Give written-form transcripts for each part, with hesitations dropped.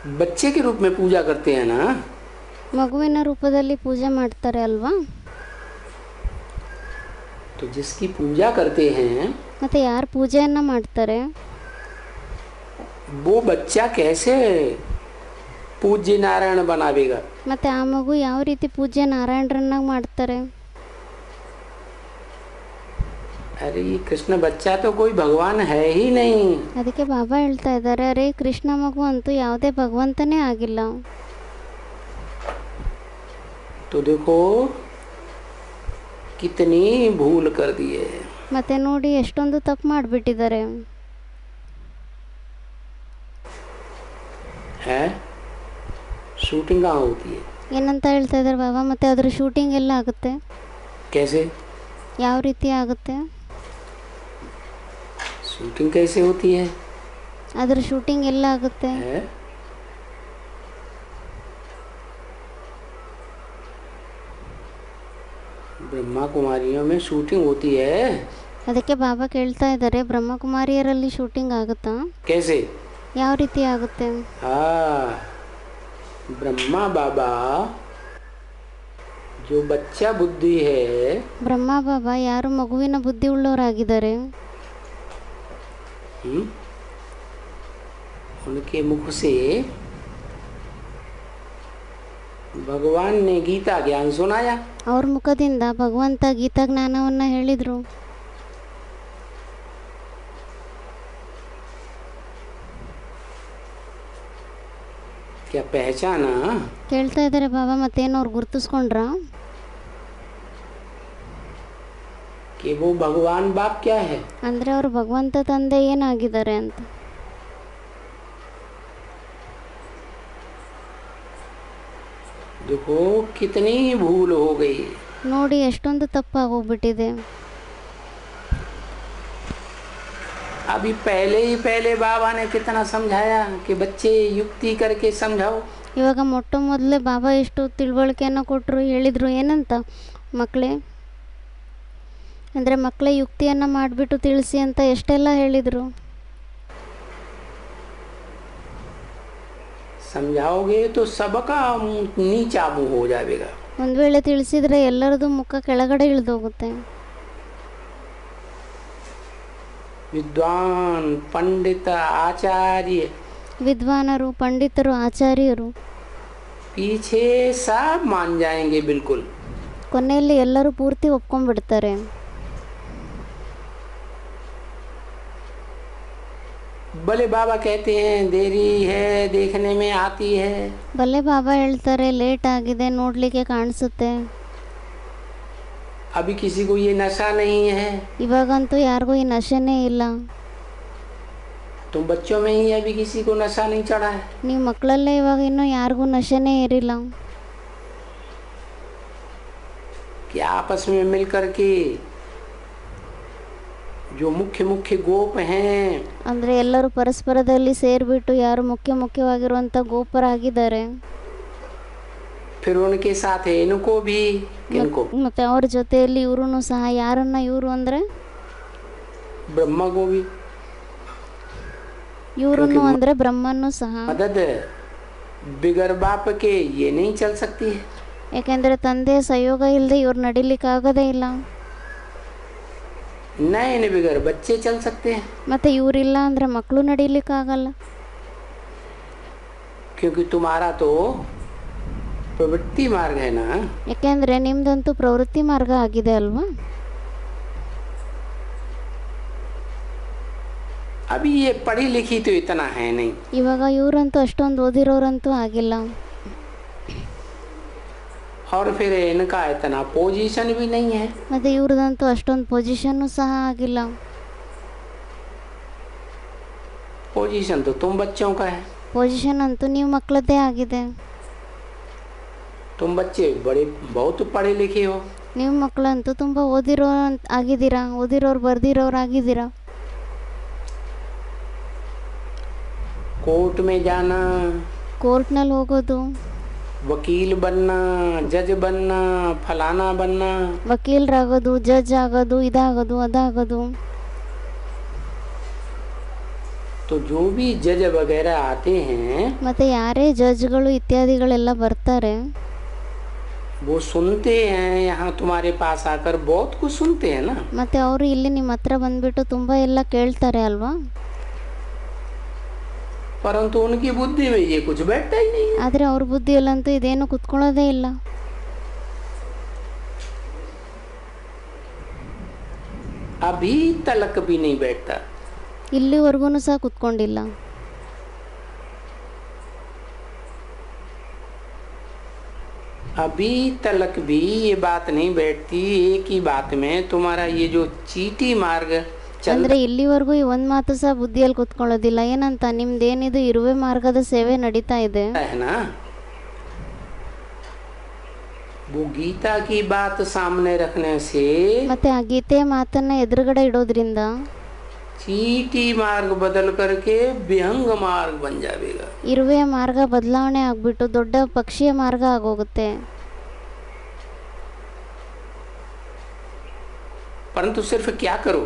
बच्चे के रूप में पूजा करते हैं ना। ಮಗುವಿನ ರೂಪದಲ್ಲಿ ಪೂಜೆ ಮಾಡ್ತಾರೆ ಅಲ್ವಾ? तो जिसकी पूजा करते हैं ಮತ್ತೆ ಯಾರು ಪೂಜೆಯನ್ನ ಮಾಡ್ತಾರೆ वो बच्चा कैसे पूज्य नारायण बनावेगा? ಮತ್ತೆ ಆ ಮಗು ಯಾವ ರೀತಿ ಪೂಜ್ಯ ನಾರಾಯಣರನ್ನಾಗಿ ಮಾಡ್ತಾರೆ? अरे ये कृष्ण बच्चा तो कोई भगवान है ही नहीं। ಅದಕ್ಕೆ ಬಾಬಾ ಹೇಳ್ತಾ ಇದ್ದಾರೆ, ಅರೆ ಕೃಷ್ಣ ಮಗು ಅಂತೂ ಯಾವುದೇ ಭಗವಂತನೇ ಆಗಿಲ್ಲ. तो देखो कितनी भूल कर दिए। ಮತ್ತೆ ನೋಡಿ ಎಷ್ಟೊಂದು ತಪ್ಪು ಮಾಡಿಬಿಟ್ಟಿದ್ದಾರೆ. है शूटिंग कहाँ होती है? ಏನಂತ ಹೇಳ್ತಾ ಇದ್ದಾರೆ ಬಾಬಾ? ಮತ್ತೆ ಅದ್ರ ಶೂಟಿಂಗ್ ಎಲ್ಲ ಆಗುತ್ತೆ? कैसे ಯಾವ ರೀತಿ ಆಗುತ್ತೆ? शूटिंग कैसे होती है? ಅದ್ರ ಶೂಟಿಂಗ್ ಎಲ್ಲ ಆಗುತ್ತೆ? है ब्रह्मा कुमारियों में शूटिंग होती है। ಅದಕ್ಕೆ ಬಾಬಾ ಕೇಳ್ತಾ ಇದ್ದಾರೆ, ಬ್ರಹ್ಮಕುಮಾರಿಯರಲ್ಲಿ ಶೂಟಿಂಗ್ ಆಗುತ್ತಾ? कैसे? ಯಾವ ರೀತಿ ಆಗುತ್ತೆ? हाँ ब्रह्मा बाबा जो बच्चा बुद्धि है ಬ್ರಹ್ಮ ಬಾಬಾ ಯಾರು ಮಗುವಿನ ಬುದ್ಧಿ ಉಳ್ಳವರಾಗಿದ್ದಾರೆ, उनके मुख से भगवान ने गीता ज्ञान सुनाया। ಅವ್ರ ಮುಖದಿಂದ ಭಗವಂತ ಗೀತಾ ಜ್ಞಾನವನ್ನ ಹೇಳಿದ್ರು. क्या पहचाना? ಕೇಳ್ತಾ ಇದ್ದಾರೆ ಬಾಬಾ, ಮತ್ತೇನು ಅವ್ರು ಗುರ್ತಿಸ್ಕೊಂಡ್ರ? कि वो भगवान बाप क्या है? ಅಂದ್ರೆ ಅವರು ಭಗವಂತ ತಂದೆ ಏನಾಗಿದ್ದಾರೆ ಅಂತ. देखो कितनी भूल हो गई। ನೋಡಿ ಎಷ್ಟೊಂದು ತಪ್ಪಾಗೋಗ್ಬಿಟ್ಟಿದೆ. अभी पहले बाबा ने कितना समझाया कि बच्चे युक्ति करके समझाओ। ಇವಾಗ ಮೊಟ್ಟ ಮೊದಲೇ ಬಾಬಾ ಎಷ್ಟು ತಿಳುವಳಿಕೆಯನ್ನು ಕೊಟ್ಟರು, ಹೇಳಿದರು ಏನಂತ? ಮಕ್ಕಳೇ ಅಂದರೆ ಮಕ್ಕಳೇ ಯುಕ್ತಿಯನ್ನು ಮಾಡಿಬಿಟ್ಟು ತಿಳಿಸಿ ಅಂತ ಎಷ್ಟೆಲ್ಲ ಹೇಳಿದರು. समझाओगे तो सबका नीचा मुंह हो जाएगा। ಒಂದು ವೇಳೆ ತಿಳಿಸಿದರೆ ಎಲ್ಲರದು ಮುಖ ಕೆಳಗಡೆ ಇಳಿದೋಗುತ್ತೆ. विद्वान पंडित आचार्य ವಿದ್ವಾನರು, ಪಂಡಿತರು, ಆಚಾರ್ಯರು पीछे सब मान जाएंगे बिल्कुल। ಕೊನೆಯಲ್ಲಿ ಎಲ್ಲರೂ ಪೂರ್ತಿ ಒಪ್ಕೊಂಡ್ಬಿಡ್ತಾರೆ. भले बाबा कहते हैं देरी है देखने में आती है। ಭಲೆ ಬಾಬಾ ಹೇಳ್ತಾರೆ ಲೇಟ್ ಆಗಿದೆ, ನೋಡಲಿಕ್ಕೆ ಕಾಣಿಸುತ್ತೆ. अभी किसी को ये नशा नहीं है। ಇವಾಗಂತೂ ಯಾರಿಗೂ ಈ ನಶೆನೇ ಇಲ್ಲ. तुम बच्चों में ही अभी किसी को नशा नहीं चढ़ा है। ನೀವು ಮಕ್ಕಳಲ್ಲೇ ಇವಾಗ ಇನ್ನೂ ಯಾರಿಗೂ ನಶೆನೇ ಏರಿಲ್ಲ. कि आपस में मिलकर के जो मुख्य मुख्य गोप हैं ಅಂದರೆ ಎಲ್ಲರೂ ಪರಸ್ಪರದಲ್ಲಿ ಸೇರಿಬಿಟ್ಟು ಯಾರು ಮುಖ್ಯವಾಗಿರುವಂಥ ಗೋಪರಾಗಿದ್ದಾರೆ. फिर उनके साथ है इनको भी किनको ಮತ್ತೆ ಅವ್ರ ಜೊತೆಯಲ್ಲಿ ಇವರು ಸಹ. ಯಾರನ್ನ ಇವರು ಅಂದರೆ ब्रह्मा को भी ಇವ್ರನ್ನು ಅಂದರೆ ಬ್ರಹ್ಮನ್ನು ಸಹ. मदद बिगर बाप के ये नहीं चल सकती है। ಯಾಕೆಂದರೆ ತಂದೆಯ ಸಹಯೋಗ ಇಲ್ಲದೆ ಇವ್ರು ನಡಿಲಿಕ್ಕಾಗೋದೇ ಇಲ್ಲ. नयन बिगर बच्चे चल सकते हैं। ಮತ್ತು ಇವರಿಲ್ಲ ಅಂದರೆ ಮಕ್ಕಳು ನಡಿಲಿಕ್ಕಾಗಲ್ಲ. क्योंकि तुम्हारा तो प्रवृत्ति मार्ग है ना। ಯಾಕೆಂದರೆ ನಿಮ್ದಂತೂ ಪ್ರವೃತ್ತಿ ಮಾರ್ಗ ಆಗಿದೆ ಅಲ್ವಾ. अभी ये पढ़ी लिखी तो इतना है नहीं। ಇವಾಗ ಇವರಂತೂ ಅಷ್ಟೊಂದು ಓದಿರೋರಂತೂ ಆಗಿಲ್ಲ. और फिर इनका इतना पोजीशन भी नहीं है। ಮತ್ತು ಇವ್ರದಂತೂ ಅಷ್ಟೊಂದು ಪೊಸಿಷನ್ನು ಸಹ ಆಗಿಲ್ಲ. पोजीशन तो तुम बच्चों का है। ಪೊಸಿಷನ್ ಅಂತೂ ನೀವು ಮಕ್ಕಳದ್ದೇ ಆಗಿದೆ. तुम बच्चे बड़े बहुत पढ़े लिखे हो। ನೀವು ಮಕ್ಕಳಂತೂ ತುಂಬ ಆಗಿದ್ದೀರಾ, ಓದಿರೋರು ಬರ್ದಿರೋರು ಆಗಿದ್ದೀರಾ. कोर्ट में जाना, ಕೋರ್ಟ್ನಲ್ಲಿ ಹೋಗೋದು, वकील बनना, जज बनना, फलाना बनना, ವಕೀಲರಾಗೋದು, ಜಡ್ಜ್ ಆಗೋದು, ಇದಾಗೋದು, ಅದಾಗೋದು, तो जो भी जज वगैरह आते हैं ಮತ್ತು ಯಾರೇ ಜಡ್ಜ್ಗಳು ಇತ್ಯಾದಿಗಳೆಲ್ಲ ಬರ್ತಾರೆ वो सुनते हैं, यहाँ तुम्हारे पास आकर बहुत कुछ सुनते हैं ना। ಮತ್ತು ಅವರು ಇಲ್ಲಿ ನಿಮ್ಮ ಹತ್ರ ಬಂದ್ಬಿಟ್ಟು ತುಂಬ ಎಲ್ಲ ಕೇಳ್ತಾರೆ ಅಲ್ವಾ, परंतु उनकी बुद्धि में ये कुछ बैठता ही नहीं है। ಆದರೆ ಅವ್ರ ಬುದ್ಧಿಯಲ್ಲಂತೂ ಇದೇನು ಕುತ್ಕೊಳ್ಳೋದೇ ಇಲ್ಲ. अभी तलक भी नहीं बैठता। ಇಲ್ಲಿವರೆಗೂ ಸಹ ಕುತ್ಕೊಂಡಿಲ್ಲ. अभी तलक भी ये बात नहीं बैठती एक ही बात में तुम्हारा ये जो चीटी मार्ग चल ಅಂದರೆ ಇಲ್ಲಿವರೆಗೂ ಈ ಒಂದು ಮಾತು ಸಹ ಬುದ್ಧಿಯಲ್ಲಿ ಕುತ್ಕೊಳ್ಳೋದಿಲ್ಲ. ಏನಂತ, ನಿಮ್ದೇನಿದು ಇರುವೆ ಮಾರ್ಗದ ಸೇವೆ ನಡೀತಾ ಇದೆ है ना, वो गीता की बात सामने रखने से ಮತ್ತೆ ಆ ಗೀತೆಯ ಮಾತನ್ನ ಎದುರುಗಡೆ ಇಡೋದ್ರಿಂದ चीटी मार्ग बदल करके विहंग मार्ग बन जाएगा। ಇರುವೆಯ ಮಾರ್ಗ ಬದಲಾವಣೆ ಆಗ್ಬಿಟ್ಟು ದೊಡ್ಡ ಪಕ್ಷಿಯ ಮಾರ್ಗ ಆಗೋಗುತ್ತೆ. परंतु सिर्फ क्या करो,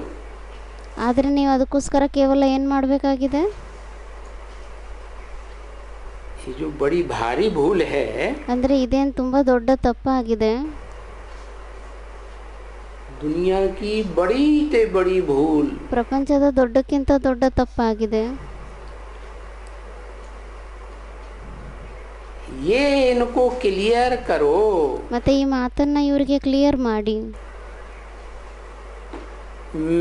ಆದರೆ ನೀವು ಅದಕ್ಕೋಸ್ಕರ ಕೇವಲ ಏನು ಮಾಡಬೇಕಾಗಿದೆ, ये जो बड़ी भारी भूल है ಅಂದರೆ ಇದೇನು ತುಂಬ ದೊಡ್ಡ ತಪ್ಪಾಗಿದೆ, दुनिया की बड़ी से बड़ी भूल, ಪ್ರಪಂಚದ ದೊಡ್ಡಕ್ಕಿಂತ ದೊಡ್ಡ ತಪ್ಪಾಗಿದೆ. ये इनको क्लियर करो। ಮತ್ತೆ ಈ ಮಾತನ್ನ ಇವರಿಗೆ ಕ್ಲಿಯರ್ ಮಾಡಿ,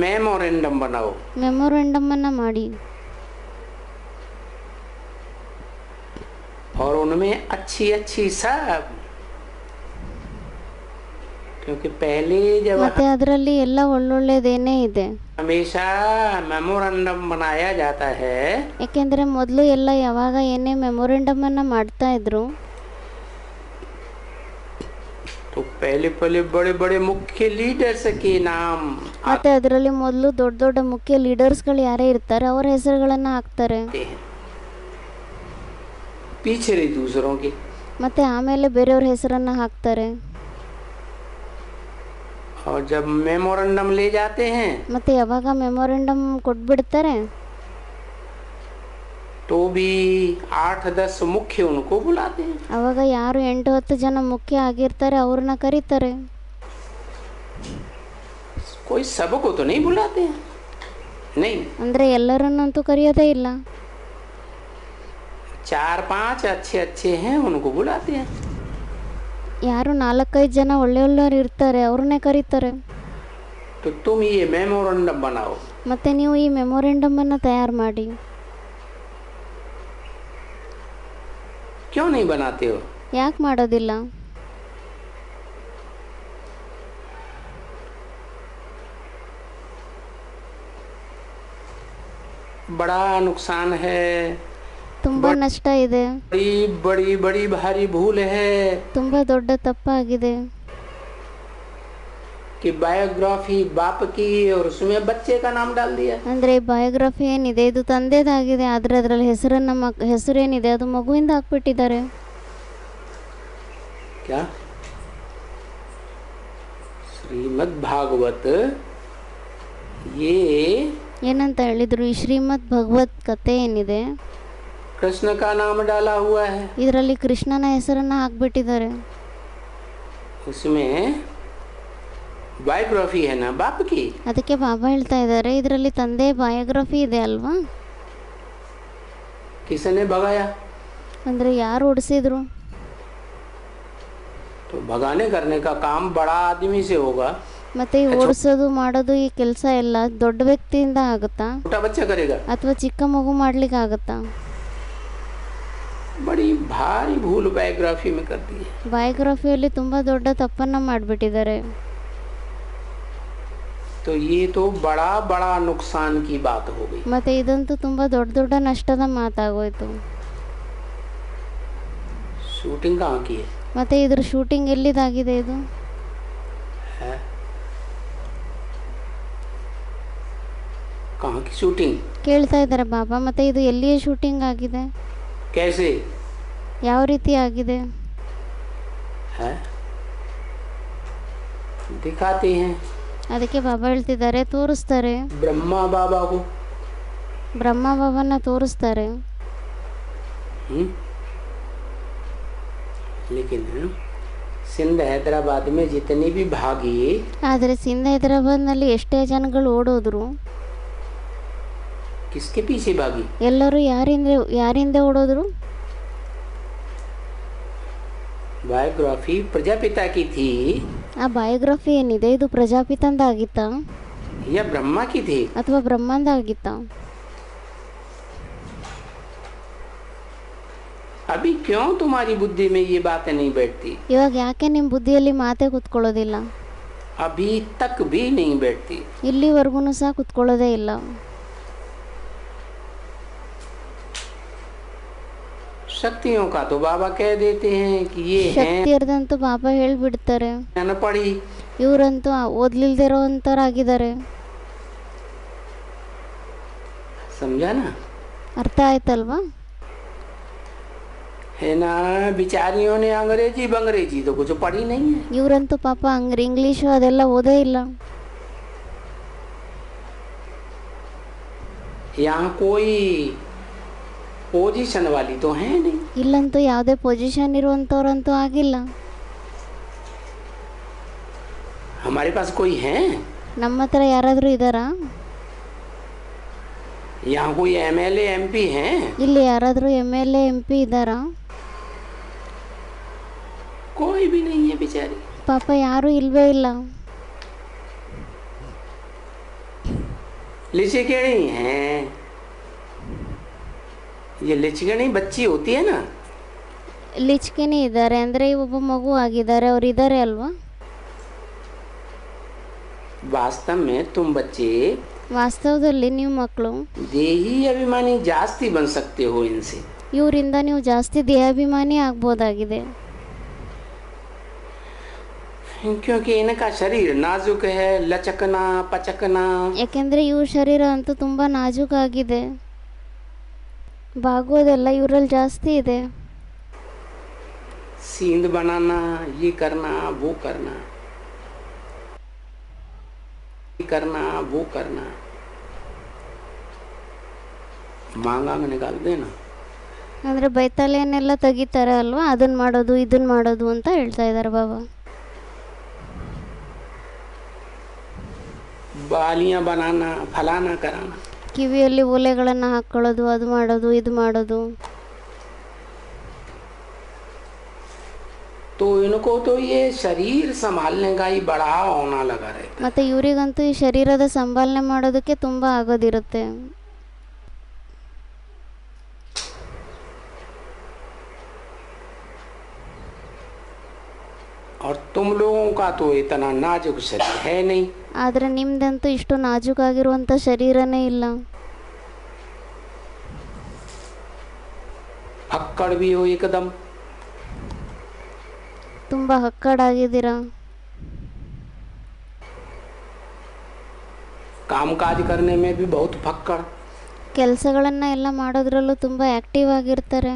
मेमोरेंडम बनाओ, ಮೆಮೊರೆಂಡಮ್ ಅನ್ನ ಮಾಡಿ, और उनमें अच्छी अच्छी सब, क्योंकि पहले जब ಮತ್ತೆ ಅದರಲ್ಲಿ ಎಲ್ಲ ಒಳ್ಳೊಳ್ಳೆದೇನೇ ಇದೆ. हमेशा मेमोरेंडम बनाया जाता है ಯಾಕೆಂದರೆ ಮೊದಲು ಎಲ್ಲ ಯಾವಾಗ ಏನೇ ಮೆಮೊರೆಂಡಮ್ ಅನ್ನ ಮಾಡ್ತಾ ಇದ್ರು, तो पहले पहले बड़े बड़े मुख्य लीडर्स के नाम ಮತ್ತೆ ಅದರಲ್ಲಿ ಮೊದಲು ದೊಡ್ಡ ದೊಡ್ಡ ಮುಖ್ಯ ಲೀಡರ್ಸ್ಗಳು ಯಾರೇ ಇರ್ತಾರೆ ಅವರ ಹೆಸರುಗಳನ್ನ ಹಾಕ್ತಾರೆ, आते हैं, पीछे रही दूसरों के। ಮತ್ತೆ ಆಮೇಲೆ ಬೇರೆಯವ್ರ ಹೆಸರನ್ನ ಹಾಕ್ತಾರೆ. और जब मेमोरेंडम ले जाते हैं ಮತ್ತೆ ಯಾವಾಗ ಮೆಮೊರೆಂಡಮ್ ಕೊಟ್ಬಿಡ್ತಾರೆ तो भी 8-10 मुख्य उनको बुलाते हैं। ಅವಾಗ ಯಾರು 8-10 ಜನ ಮುಖ್ಯ ಆಗಿರ್ತಾರೆ ಅವ್ರನ್ನ ಕರೀತಾರೆ. कोई सबको तो नहीं बुलाते हैं, नहीं, ಅಂದರೆ ಎಲ್ಲರನ್ನಂತೂ ಕರೆಯೋದೇ ಇಲ್ಲ. 4-5 अच्छे अच्छे हैं उनको बुलाते हैं। ಯಾರು 4-5 ಜನ ಒಳ್ಳೆಯವರು ಇರ್ತಾರೆ ಅವ್ರನ್ನೇ ಕರೀತಾರೆ. तो तुम ये मेमोरेंडम बनाओ। ಮತ್ತೆ ನೀವು ಈ ಮೆಮೊರೆಂಡಮ್ ಅನ್ನ ತಯಾರು ಮಾಡಿ. क्यों नहीं बनाते हो? ಯಾಕೆ ಮಾಡೋದಿಲ್ಲ? बड़ा नुकसान है, ತುಂಬಾ ನಷ್ಟ ಇದೆ, बड़ी बड़ी बड़ी भारी भूल है ತುಂಬಾ ದೊಡ್ಡ ತಪ್ಪಾಗಿದೆ. कि बायोग्राफी बाप की और उसमें बच्चे का नाम डाल दिया। ಅಂದರೆ ಬಯೋಗ್ರಫಿ ಏನಿದೆ ಇದು ತಂದೆದಾಗಿದೆ, ಆದರೆ ಅದರಲ್ಲಿ ಹೆಸರೇನಿದೆ ಅದು ಮಗುವಿಂದ ಹಾಕ್ಬಿಟ್ಟಿದ್ದಾರೆ. क्या श्रीमद् भागवत ये ಏನಂತ ಹೇಳಿದ್ರು, ಈ ಶ್ರೀಮದ್ ಭಗವತ್ ಕಥೆ ಏನಿದೆ कृष्ण का नाम डाला हुआ है, ಇದರಲ್ಲಿ ಕೃಷ್ಣನ ಹೆಸರನ್ನ ಹಾಕ್ಬಿಟ್ಟಿದ್ದಾರೆ. उसमें बायोग्राफी है ना बाप की। ಅದಕ್ಕೆ ಬಾಬಾ ಹೇಳ್ತಾ ಇದ್ದಾರೆ ಇದರಲ್ಲಿ ತಂದೆ ಬಯೋಗ್ರಫಿ ಇದೆ ಅಲ್ವಾ, किसने भगाया? ಅಂದರೆ ಯಾರು ಓಡಿಸಿದ್ರು? तो भगाने करने का काम बड़ा आदमी से होगा, ಮತ್ತೆ ಈ ಓಡಿಸೋದು ಮಾಡೋದು ಈ ಕೆಲಸ ಎಲ್ಲ ದೊಡ್ಡ ವ್ಯಕ್ತಿಯಿಂದ ಆಗುತ್ತಾ छोटा बच्चा करेगा? ಅಥವಾ ಚಿಕ್ಕ ಮಗು ಮಾಡ್ಲಿಕ್ಕೆ ಆಗುತ್ತಾ? बड़ी भारी भूल बायोग्राफी में कर दी है। ಬಯೋಗ್ರಫಿಯಲ್ಲಿ ತುಂಬ ದೊಡ್ಡ ತಪ್ಪನ್ನ ಮಾಡಿಬಿಟ್ಟಿದ್ದಾರೆ. तो ये तो बड़ा बड़ा नुकसान की बात हो गई। ಮತ್ತೆ ಇದಂತೂ ತುಂಬ ದೊಡ್ಡ ದೊಡ್ಡ ನಷ್ಟದ ಮಾತಾಗೋಯ್ತು. शूटिंग कहाँ की है? ಮತ್ತೆ ಇದ್ರ ಶೂಟಿಂಗ್ ಎಲ್ಲಿದಾಗಿದೆ? ಇದು है? कहाँ की शूटिंग? ಕೇಳ್ತಾ ಇದ್ದಾರೆ ಬಾಬಾ, ಮತ್ತೆ ಇದು ಎಲ್ಲಿಯ ಶೂಟಿಂಗ್ ಆಗಿದೆ, कैसे ಯಾವ ರೀತಿ ಆಗಿದೆ? है? दिखाते हैं ಅದಕ್ಕೆ ಬಾಬಾ ಹೇಳ್ತಿದ್ದಾರೆ ತೋರಿಸ್ತಾರೆ. ब्रह्मा बाबा को ಬ್ರಹ್ಮ ಬಾಬಾನ ತೋರಿಸ್ತಾರೆ. हम्म? लेकिन सिंध हैदराबाद में जितने भी भागी ಆದರೆ ಸಿಂಧ್ ಹೈದರಾಬಾದ್ನಲ್ಲಿ ಎಷ್ಟೇ ಜನಗಳು ಓಡೋದ್ರು किसके पीछे भागी? ಎಲ್ಲರೂ ಯಾರಿಂದ ಓಡೋದ್ರು? बायोग्राफी प्रजापिता की थी ಆ ಬಯೋಗ್ರಫಿ ಏನಿದೆ ಇದು ಪ್ರಜಾಪಿತಂದ ಆಗಿತ್ತಾ या ब्रह्मा की थी? ಅಥವಾ ಬ್ರಹ್ಮಾಂದ ಆಗಿತ್ತಾ? अभी क्यों तुम्हारी बुद्धि में ये बातें नहीं बैठती? ಇವಾಗ ಯಾಕೆ ನಿಮ್ಮ ಬುದ್ಧಿಯಲ್ಲಿ ಮಾತೇ ಕೂತ್ಕೊಳ್ಳೋದಿಲ್ಲ? अभी तक भी नहीं बैठती. ಇಲ್ಲಿವರೆಗೂ ಸಹ ಕೂತ್ಕೊಳ್ಳೋದೇ ಇಲ್ಲ. शक्तियों का तो बाबा कह देते हैं कि ये हैं ಶಕ್ತಿಯರ್ದಂತೂ ಬಾಬಾ ಹೇಳ್ಬಿಡ್ತಾರೆ, अनपढ़ी. ಇವರಂತೂ ಓದ್ಲಿಲ್ದಿರೋಂಥವ್ರಾಗಿದ್ದಾರೆ. समझा ना? ಅರ್ಥ ಆಯ್ತಲ್ವಾ? है ना, बिचारियों ने अंग्रेजी बंग्रेजी तो कुछ पढ़ी नहीं है. ಇವರಂತೂ ಪಾಪ ಇಂಗ್ಲೀಷು ಅದೆಲ್ಲ ಓದೇ ಇಲ್ಲ. यहाँ कोई पोजीशन वाली तो है नहीं. ಇಲ್ಲಂತೂ ಯಾವುದೇ ಪೊಸಿಷನ್ ಇರುವಂಥವ್ರಂತೂ ಆಗಿಲ್ಲ. हमारे पास कोई है? ನಮ್ಮ ಹತ್ರ ಯಾರಾದರೂ ಇದ್ದಾರಾ? यहाँ कोई एमएलए एमपी हैं? ಇಲ್ಲಿ ಯಾರಾದರೂ MLA MP ಇದ್ದಾರಾ? कोई भी नहीं है बेचारी. ಪಾಪ ಯಾರೂ ಇಲ್ವೇ ಇಲ್ಲ. लिचिकणी है. ये लिचिकणी बच्ची होती है ना, ಲಿಚ್ಕಿನಿ ಇದ್ದಾರೆ ಅಂದರೆ ಒಬ್ಬ ಮಗು ಆಗಿದ್ದಾರೆ, ಅವ್ರು ಇದ್ದಾರೆ ಅಲ್ವಾ? वास्तव में तुम बच्चे ವಾಸ್ತವದಲ್ಲಿ ನೀವು ಮಕ್ಕಳು देही अभिमानी जास्ती बन सकते हो इनसे. ಇವರಿಂದ ನೀವು ಜಾಸ್ತಿ ದೇಹಾಭಿಮಾನಿ ಆಗ್ಬೋದಾಗಿದೆ. क्योंकि इनका शरीर नाजुक है, लचकना पचकना. ಯಾಕೆಂದರೆ ಇವ್ರ ಶರೀರ ಅಂತೂ ತುಂಬ ನಾಜೂಕಾಗಿದೆ, ಬಾಗೋದೆಲ್ಲ ಇವರಲ್ಲಿ ಜಾಸ್ತಿ ಇದೆ. सींद बनाना, ये करना वो करना, ये करना वो करना, मांगा में निकाल देना. ಅಂದರೆ ಬೈತಾಲೆಯನ್ನೆಲ್ಲ ತೆಗಿತಾರೆ ಅಲ್ವಾ, ಅದನ್ನು ಮಾಡೋದು ಇದನ್ನು ಮಾಡೋದು ಅಂತ ಹೇಳ್ತಾ ಇದ್ದಾರೆ ಬಾಬಾ. बालियां बनाना, फलाना कराना. ಕಿವಿಯಲ್ಲಿ ಓಲೆಗಳನ್ನು ಹಾಕ್ಕೊಳ್ಳೋದು, ಅದು ಮಾಡೋದು ಇದು ಮಾಡೋದು. तो इनको तो ये शरीर संभालने का ही बड़ा होना लगा रहता. ಮತ್ತು ಇವರಿಗಂತೂ ಈ ಶರೀರದ ಸಂಭಾಲನೆ ಮಾಡೋದಕ್ಕೆ ತುಂಬ ಆಗೋದಿರುತ್ತೆ. और तुम लोगों का तो इतना नाजुक शरीर है नहीं. ಆದರೆ ನಿಮ್ದಂತೂ ಇಷ್ಟು ನಾಜೂಕಾಗಿರುವಂಥ ಶರೀರನೇ ಇಲ್ಲ. फक्कड़ भी हो एकदम. ತುಂಬ ಹಕ್ಕಡಾಗಿದ್ದೀರಾ. काम काज करने में भी बहुत फक्कड़. ಕೆಲಸಗಳನ್ನು ಎಲ್ಲ ಮಾಡೋದ್ರಲ್ಲೂ ತುಂಬ ಆ್ಯಕ್ಟಿವ್ ಆಗಿರ್ತಾರೆ.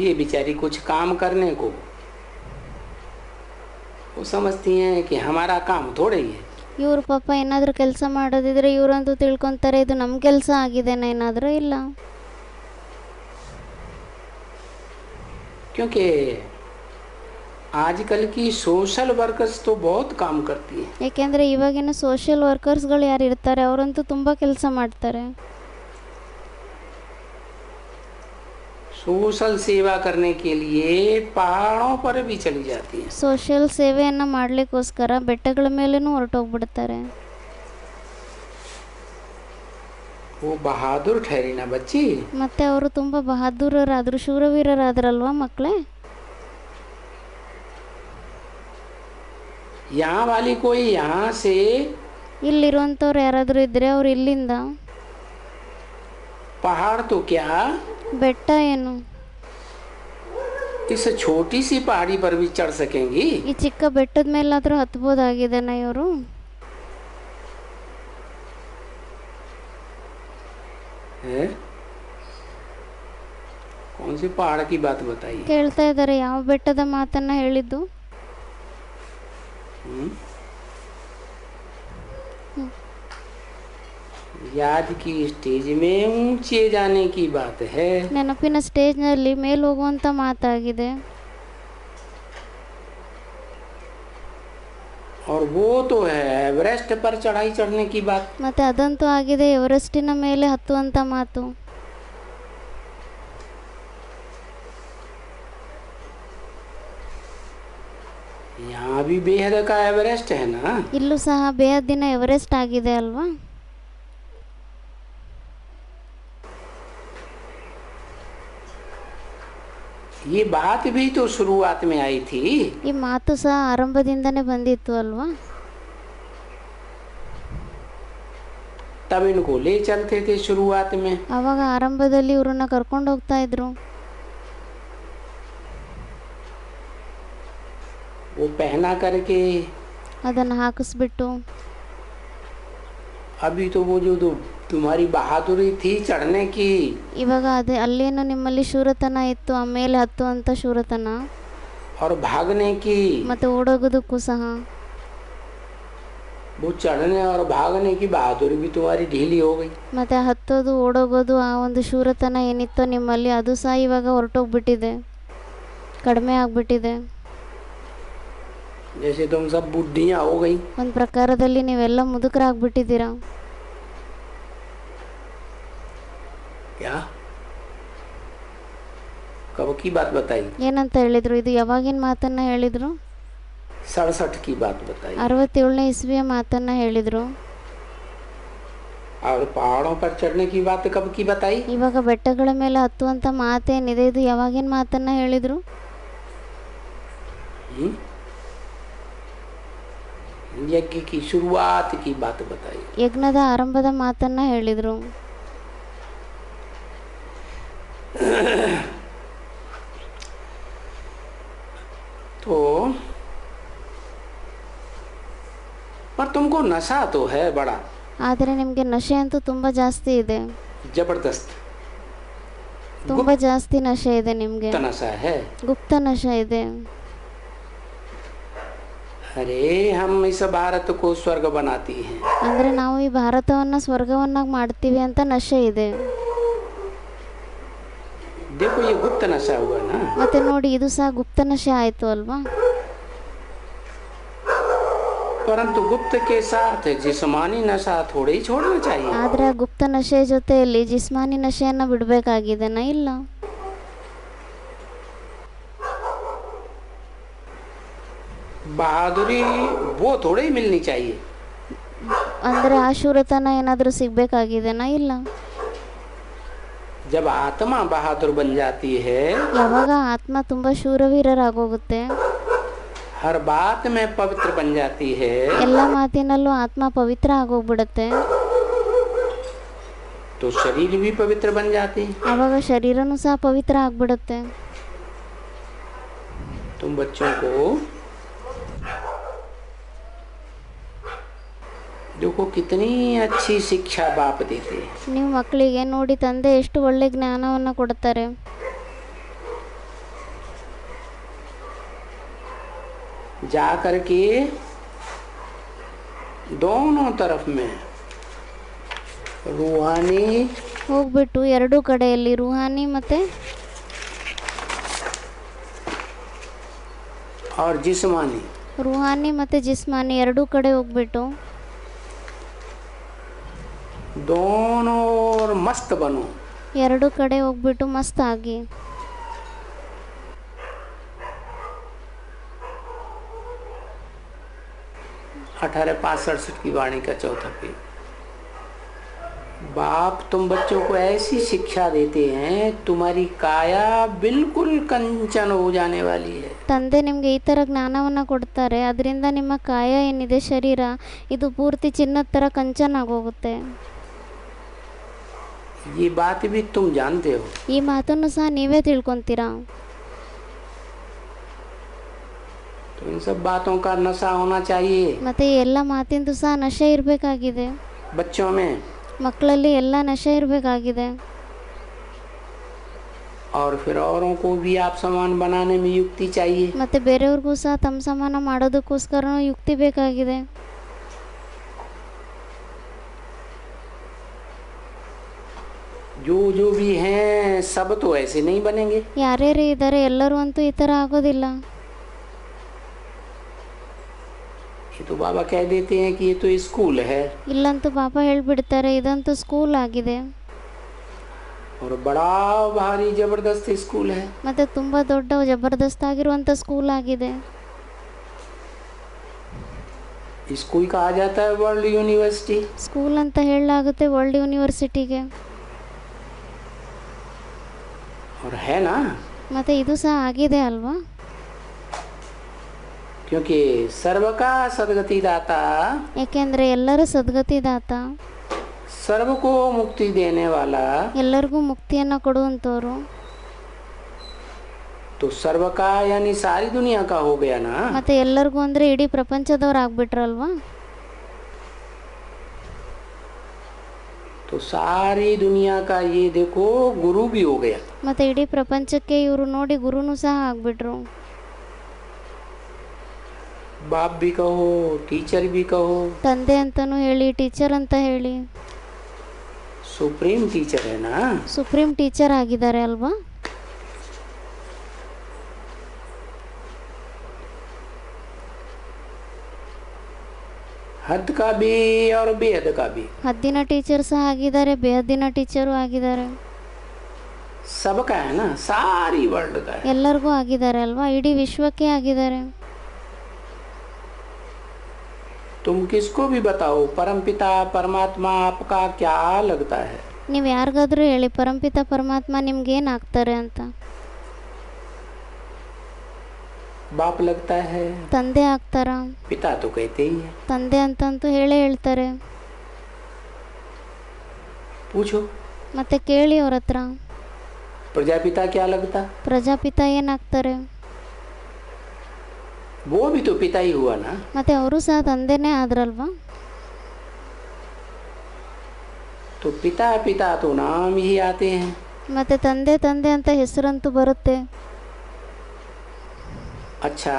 ये बेचारी कुछ काम करने को वो समझती हैं कि हमारा काम थोड़ा ही है. ಇವ್ರ ಪಾಪ ಏನಾದರೂ ಕೆಲಸ ಮಾಡೋದಿದ್ರೆ ಇವರಂತೂ ತಿಳ್ಕೊತಾರೆ ಇದು ನಮ್ಮ ಕೆಲಸ ಆಗಿದೆನಾ ಏನಾದರೂ ಇಲ್ಲ. क्योंकि आजकल की सोशल वर्कर्स तो बहुत काम करती हैं. ಏಕೆಂದರೆ ಇವಾಗಿನ ಸೋಷಿಯಲ್ ವರ್ಕರ್ಸ್ಗಳು ಯಾರು ಇರ್ತಾರೆ ಅವರಂತೂ ತುಂಬ ಕೆಲಸ ಮಾಡ್ತಾರೆ. सोशल सेवा करने के लिए पहाड़ों पर भी चली जाती है. ಸೋಷಿಯಲ್ ಸೇವೆಯನ್ನು ಮಾಡಲಿಕ್ಕೋಸ್ಕರ ಬೆಟ್ಟಗಳ ಮೇಲೂ ಹೊರಟೋಗ್ಬಿಡ್ತಾರೆ. वो बहादुर ठहरी ना बच्ची. ಮತ್ತು ಅವರು ತುಂಬ ಬಹದ್ದೂರರಾದರು, ಶೂರವೀರರಾದ್ರಲ್ವಾ ಮಕ್ಕಳೇ? यहाँ वाली कोई यहाँ से ಇಲ್ಲಿರುವಂಥವ್ರು ಯಾರಾದರೂ ಇದ್ದರೆ ಅವ್ರು ಇಲ್ಲಿಂದ पहाड़ तो क्या ಬೆಟ್ಟ ಏನು इस छोटी सी पहाड़ी पर भी चढ़ सकेंगी. ಈ ಚಿಕ್ಕ ಬೆಟ್ಟದ ಮೇಲಾದರೂ ಹತ್ಬೋದಾಗಿದೆನಾ ಇವರು? है? कौन सी पहाड़ की बात बताइए? ಕೇಳ್ತಾ ಇದ್ದಾರೆ ಯಾವ ಬೆಟ್ಟದ ಮಾತನ್ನ ಹೇಳಿದ್ದು? याद की स्टेज में ऊंचे जाने की बात है। ನೆನಪಿನ ಸ್ಟೇಜ್ನಲ್ಲಿ ಮೇಲೆ ಹೋಗುವಂಥ ಮಾತಾಗಿದೆ. और वो तो है एवरेस्ट पर चढ़ाई चढ़ने की बात। ಮತ್ತು ಅದಂತೂ ಆಗಿದೆ, ಎವರೆಸ್ಟಿನ ಮೇಲೆ ಹತ್ತುವಂಥ ಮಾತು. यहाँ भी बेहद का एवरेस्ट है ना। ಇಲ್ಲೂ ಸಹ ಬೇಹದ್ದಿನ ಎವರೆಸ್ಟ್ ಆಗಿದೆ ಅಲ್ವಾ. ये बात भी तो शुरुआत में आई थी। ಈ ಮಾತು ಸಹ ಆರಂಭದಿಂದನೇ ಬಂದಿತ್ತು ಅಲ್ವಾ. तब इनको ले चलते थे शुरुआत में। ಆವಾಗ ಆರಂಭದಲ್ಲಿ ಇವ್ರನ್ನ ಕರ್ಕೊಂಡು ಹೋಗ್ತಾ ಇದ್ರು. वो पहना करके ಅದನ್ನು ಹಾಕಿಸ್ಬಿಟ್ಟು. अभी तो वो जो तुम्हारी बहादुरी थी चढ़ने की, ಇವಾಗ ಅದೇ ಅಲ್ಲೇನು ನಿಮ್ಮಲ್ಲಿ ಶೂರತನ ಇತ್ತು, ಆ ಮೇಲೆ ಹತ್ತುವಂಥ ಶೂರತನ और भागने की, ಮತ್ತು ಓಡೋಗೋದಕ್ಕೂ ಸಹ वो चढ़ने और भागने की बहादुरी भी तुम्हारी ढीली हो गई। ಮತ್ತು ಹತ್ತೋದು ಓಡೋಗೋದು ಆ ಒಂದು ಶೂರತನ ಏನಿತ್ತೋ ನಿಮ್ಮಲ್ಲಿ ಅದು ಸಹ ಇವಾಗ ಹೊರಟೋಗ್ಬಿಟ್ಟಿದೆ, ಕಡಿಮೆ ಆಗಿಬಿಟ್ಟಿದೆ. जैसे तुम सब बुढ़ियां हो गई। ಒಂದು ಪ್ರಕಾರದಲ್ಲಿ ನೀವೆಲ್ಲ ಮುದುಕರಾಗ್ಬಿಟ್ಟಿದ್ದೀರಾ. क्या कब की बात बताई? ಏನಂತ ಹೇಳಿದ್ರು? ಇದು ಯಾವಾಗಿನ ಮಾತನ್ನ ಹೇಳಿದ್ರು? 67 की बात बताई। 67ನೇ ಇಸ್ವಿಯ ಮಾತನ್ನ ಹೇಳಿದ್ರು. और पहाड़ों पर चढ़ने की बात कब की बताई? ಇವಾಗ ಬೆಟ್ಟಗಳ ಮೇಲೆ ಹತ್ತುವಂತ ಮಾತೇನಿದೆ, ಇದು ಯಾವಾಗಿನ ಮಾತನ್ನ ಹೇಳಿದ್ರು? यज्ञ की शुरुआत की बात बताई। ಯಜ್ಞದ ಆರಂಭದ ಮಾತನ್ನ ಹೇಳಿದ್ರು. तो पर तुमको नशा तो है बड़ा ಆದರೆ ನಿಮಗೆ ನಶೆ ಅಂತೂ ತುಂಬ ಜಾಸ್ತಿ ಇದೆ, जबरदस्त। ತುಂಬ ಜಾಸ್ತಿ ನಶೆ ಇದೆ ನಿಮಗೆ, गुप्त नशा है। ಗುಪ್ತ ನಶೆ ಇದೆ. अरे हम इस भारत को स्वर्ग बनाती हैं। ಅಂದರೆ ನಾವು ಈ ಭಾರತವನ್ನ ಸ್ವರ್ಗವನ್ನಾಗಿ ಮಾಡ್ತೀವಿ ಅಂತ ನಶೆ ಇದೆ. देखो ये गुप्त नशा हुआ ना। ಮತ್ತೆ ನೋಡಿ, ಇದು ಸಹ ಗುಪ್ತ ನಶೆ ಆಯಿತು ಅಲ್ವಾ. परंतु गुप्त के साथ जिस्मानी नशा थोड़े ही छोड़ना चाहिए। ಆದರೆ ಆ ಗುಪ್ತ ನಶೆ ಜೊತೆಯಲ್ಲಿ ಜಿಸ್ಮಾನಿ ನಶೆಯನ್ನು ಬಿಡಬೇಕಾಗಿದೆನಾ? ಇಲ್ಲ. बहादुरी वो थोड़े ही मिलनी चाहिए। ಅಂದರೆ ಆ ಶೂರತನ ಏನಾದರೂ ಸಿಗಬೇಕಾಗಿದೆನಾ? ಇಲ್ಲ. जब आत्मा बहादुर बन जाती है, ಯಾವಾಗ ಆತ್ಮ ತುಂಬ ಶೂರವೀರರಾಗೋಗುತ್ತೆ, हर बात में पवित्र बन जाती है, ಎಲ್ಲ ಮಾತಿನಲ್ಲೂ ಆತ್ಮ ಪವಿತ್ರ ಆಗೋಗ್ಬಿಡುತ್ತೆ, तो शरीर भी पवित्र बन जाती। ಆವಾಗ ಶರೀರನೂ ಸಹ ಪವಿತ್ರ ಆಗ್ಬಿಡುತ್ತೆ. तुम बच्चों को देखो कितनी अच्छी शिक्षा बाप देते हैं। ನೀವು ಮಕ್ಕಳಿಗೆ ನೋಡಿ, ತಂದೆ ಎಷ್ಟು ಒಳ್ಳೆ ಜ್ಞಾನವನ್ನು ಕೊಡ್ತಾರೆ. जा करके दोनों तरफ में रूहानी ಹೋಗ್ಬಿಟ್ಟು ಎರಡೂ ಕಡೆಯಲ್ಲಿ ರೂಹಾನಿ ಮತ್ತೆ और जिस्मानी ರೂಹಾನಿ ಮತ್ತೆ ಜಿಸ್ಮಾನಿ ಎರಡೂ ಕಡೆ ಹೋಗ್ಬಿಟ್ಟು दोनों और मस्त बनो। ಎರಡೂ ಕಡೆ ಹೋಗ್ಬಿಟ್ಟು ಮಸ್ತ್ ಆಗಿ. 1865 की वाणी का चौथा पेज। बाप तुम बच्चों को ऐसी शिक्षा देते हैं, तुम्हारी काया बिल्कुल कंचन हो जाने वाली है। ತಂದೆ ನಿಮಗೆ ಈ ಥರ ಜ್ಞಾನವನ್ನು ಕೊಡ್ತಾರೆ, ಅದರಿಂದ ನಿಮ್ಮ ಕಾಯ ಏನಿದೆ, ಶರೀರ, ಇದು ಪೂರ್ತಿ ಚಿನ್ನದ ಥರ ಕಂಚನ ಆಗೋಗುತ್ತೆ. ये बात भी तुम जानते हो। ಈ ಮಾತನ್ನು ಸಹ ನೀವೇ ತಿಳ್ಕೊತೀರಾ. तो इन सब बातों का नशा होना चाहिए ಮತ್ತು ಈ ಎಲ್ಲ ಮಾತಿಂದು ಸಹ ನಶೆ ಇರಬೇಕಾಗಿದೆ, बच्चों में। ಮಕ್ಕಳಲ್ಲಿ ಎಲ್ಲ ನಶೆ ಇರಬೇಕಾಗಿದೆ. और फिर औरों को भी आप समान बनाने में युक्ति चाहिए। ಮತ್ತು ಬೇರೆಯವ್ರಿಗೂ ಸಹ ತಮ್ಮ ಸಮಾನ ಮಾಡೋದಕ್ಕೋಸ್ಕರ ಯುಕ್ತಿ ಬೇಕಾಗಿದೆ. जो जो भी हैं सब तो ऐसे नहीं बनेंगे। ಯಾರ್ಯಾರು ಇದ್ದಾರೆ ಎಲ್ಲರೂ ಅಂತೂ ಈ ಥರ ಆಗೋದಿಲ್ಲ. ये तो बाबा कह देते हैं कि ये तो स्कूल है ಇಲ್ಲಂತೂ ಬಾಬಾ ಹೇಳ್ಬಿಡ್ತಾರೆ ಇದಂತೂ ಸ್ಕೂಲ್ ಆಗಿದೆ और बड़ा भारी जबरदस्त स्कूल है। ಮತ್ತು ತುಂಬ ದೊಡ್ಡ ಜಬರ್ದಸ್ತ್ ಆಗಿರುವಂಥ ಸ್ಕೂಲ್ ಆಗಿದೆ. स्कूल कहा जाता है वर्ल्ड यूनिवर्सिटी। ಸ್ಕೂಲ್ ಅಂತ ಹೇಳಲಾಗುತ್ತೆ ವರ್ಲ್ಡ್ ಯೂನಿವರ್ಸಿಟಿಗೆ. और है ना, ಮತ್ತು ಇದು ಸಹ ಆಗಿದೆ ಅಲ್ವಾ? क्योंकि सर्व का सदगति दाता, ಯಾಕೆಂದರೆ ಎಲ್ಲರ ಸದ್ಗತಿದಾತ, सर्व को मुक्ति देने वाला, ಎಲ್ಲರಿಗೂ ಮುಕ್ತಿಯನ್ನು ಕೊಡುವಂಥವ್ರು. तो सर्व का यानी सारी दुनिया का हो गया ना। ಮತ್ತು ಎಲ್ಲರಿಗೂ ಅಂದರೆ ಇಡೀ ಪ್ರಪಂಚದವ್ರು ಆಗ್ಬಿಟ್ರಲ್ವಾ? तो सारी दुनिया का ये देखो गुरु भी हो गया। ಮತ್ತು ಇಡೀ ಪ್ರಪಂಚಕ್ಕೆ ಇವರು ನೋಡಿ ಗುರುನೂ ಸಹ ಆಗ್ಬಿಟ್ರು. बाप भी कहो, टीचर भी कहो, ತಂದೆ ಅಂತಲೂ ಹೇಳಿ, ಟೀಚರ್ ಅಂತ ಹೇಳಿ, सुप्रीम टीचर है ना। ಸುಪ್ರೀಂ ಟೀಚರ್ ಆಗಿದ್ದಾರೆ ಅಲ್ವಾ? हद का भी और बेहद का भी, ಹದ್ದಿನ ಟೀಚರ್ ಸಹ ಆಗಿದ್ದಾರೆ, ಬೇಹದ್ದಿನ ಟೀಚರು ಆಗಿದ್ದಾರೆ. सबका है ना, सारी वर्ल्ड का है। ಎಲ್ಲರಿಗೂ ಆಗಿದ್ದಾರೆ ಅಲ್ವಾ? ಇಡೀ ವಿಶ್ವಕ್ಕೆ ಆಗಿದ್ದಾರೆ. तुम किसको भी बताओ, परमपिता परमात्मा आपका क्या लगता है? ನೀವು ಯಾರಿಗಾದ್ರೂ ಹೇಳಿ ಪರಂಪಿತ ಪರಮಾತ್ಮ ನಿಮ್ಗೇನು ಆಗ್ತಾರೆ ಅಂತ. बाप लगता है, ತಂದೆ ಆಗ್ತಾರ? पिता तो कहते ही है। ತಂದೆ ಅಂತಂತೂ ಹೇಳೇ ಹೇಳ್ತಾರೆ. पूछो, ಮತ್ತೆ ಕೇಳಿ ಅವ್ರ ಹತ್ರ, प्रजापिता क्या लगता? ಪ್ರಜಾಪಿತ ಏನಾಗ್ತಾರೆ? वो भी तो पिता ही हुआ ना। ಮತ್ತೆ ಅವರು ಸಹ ತಂದೆನೇ ಆದ್ರಲ್ವಾ? तो पिता पिता तो नाम ही आते हैं। ಮತ್ತೆ ತಂದೆ ತಂದೆ ಅಂತ ಹೆಸರಂತೂ ಬರುತ್ತೆ. अच्छा,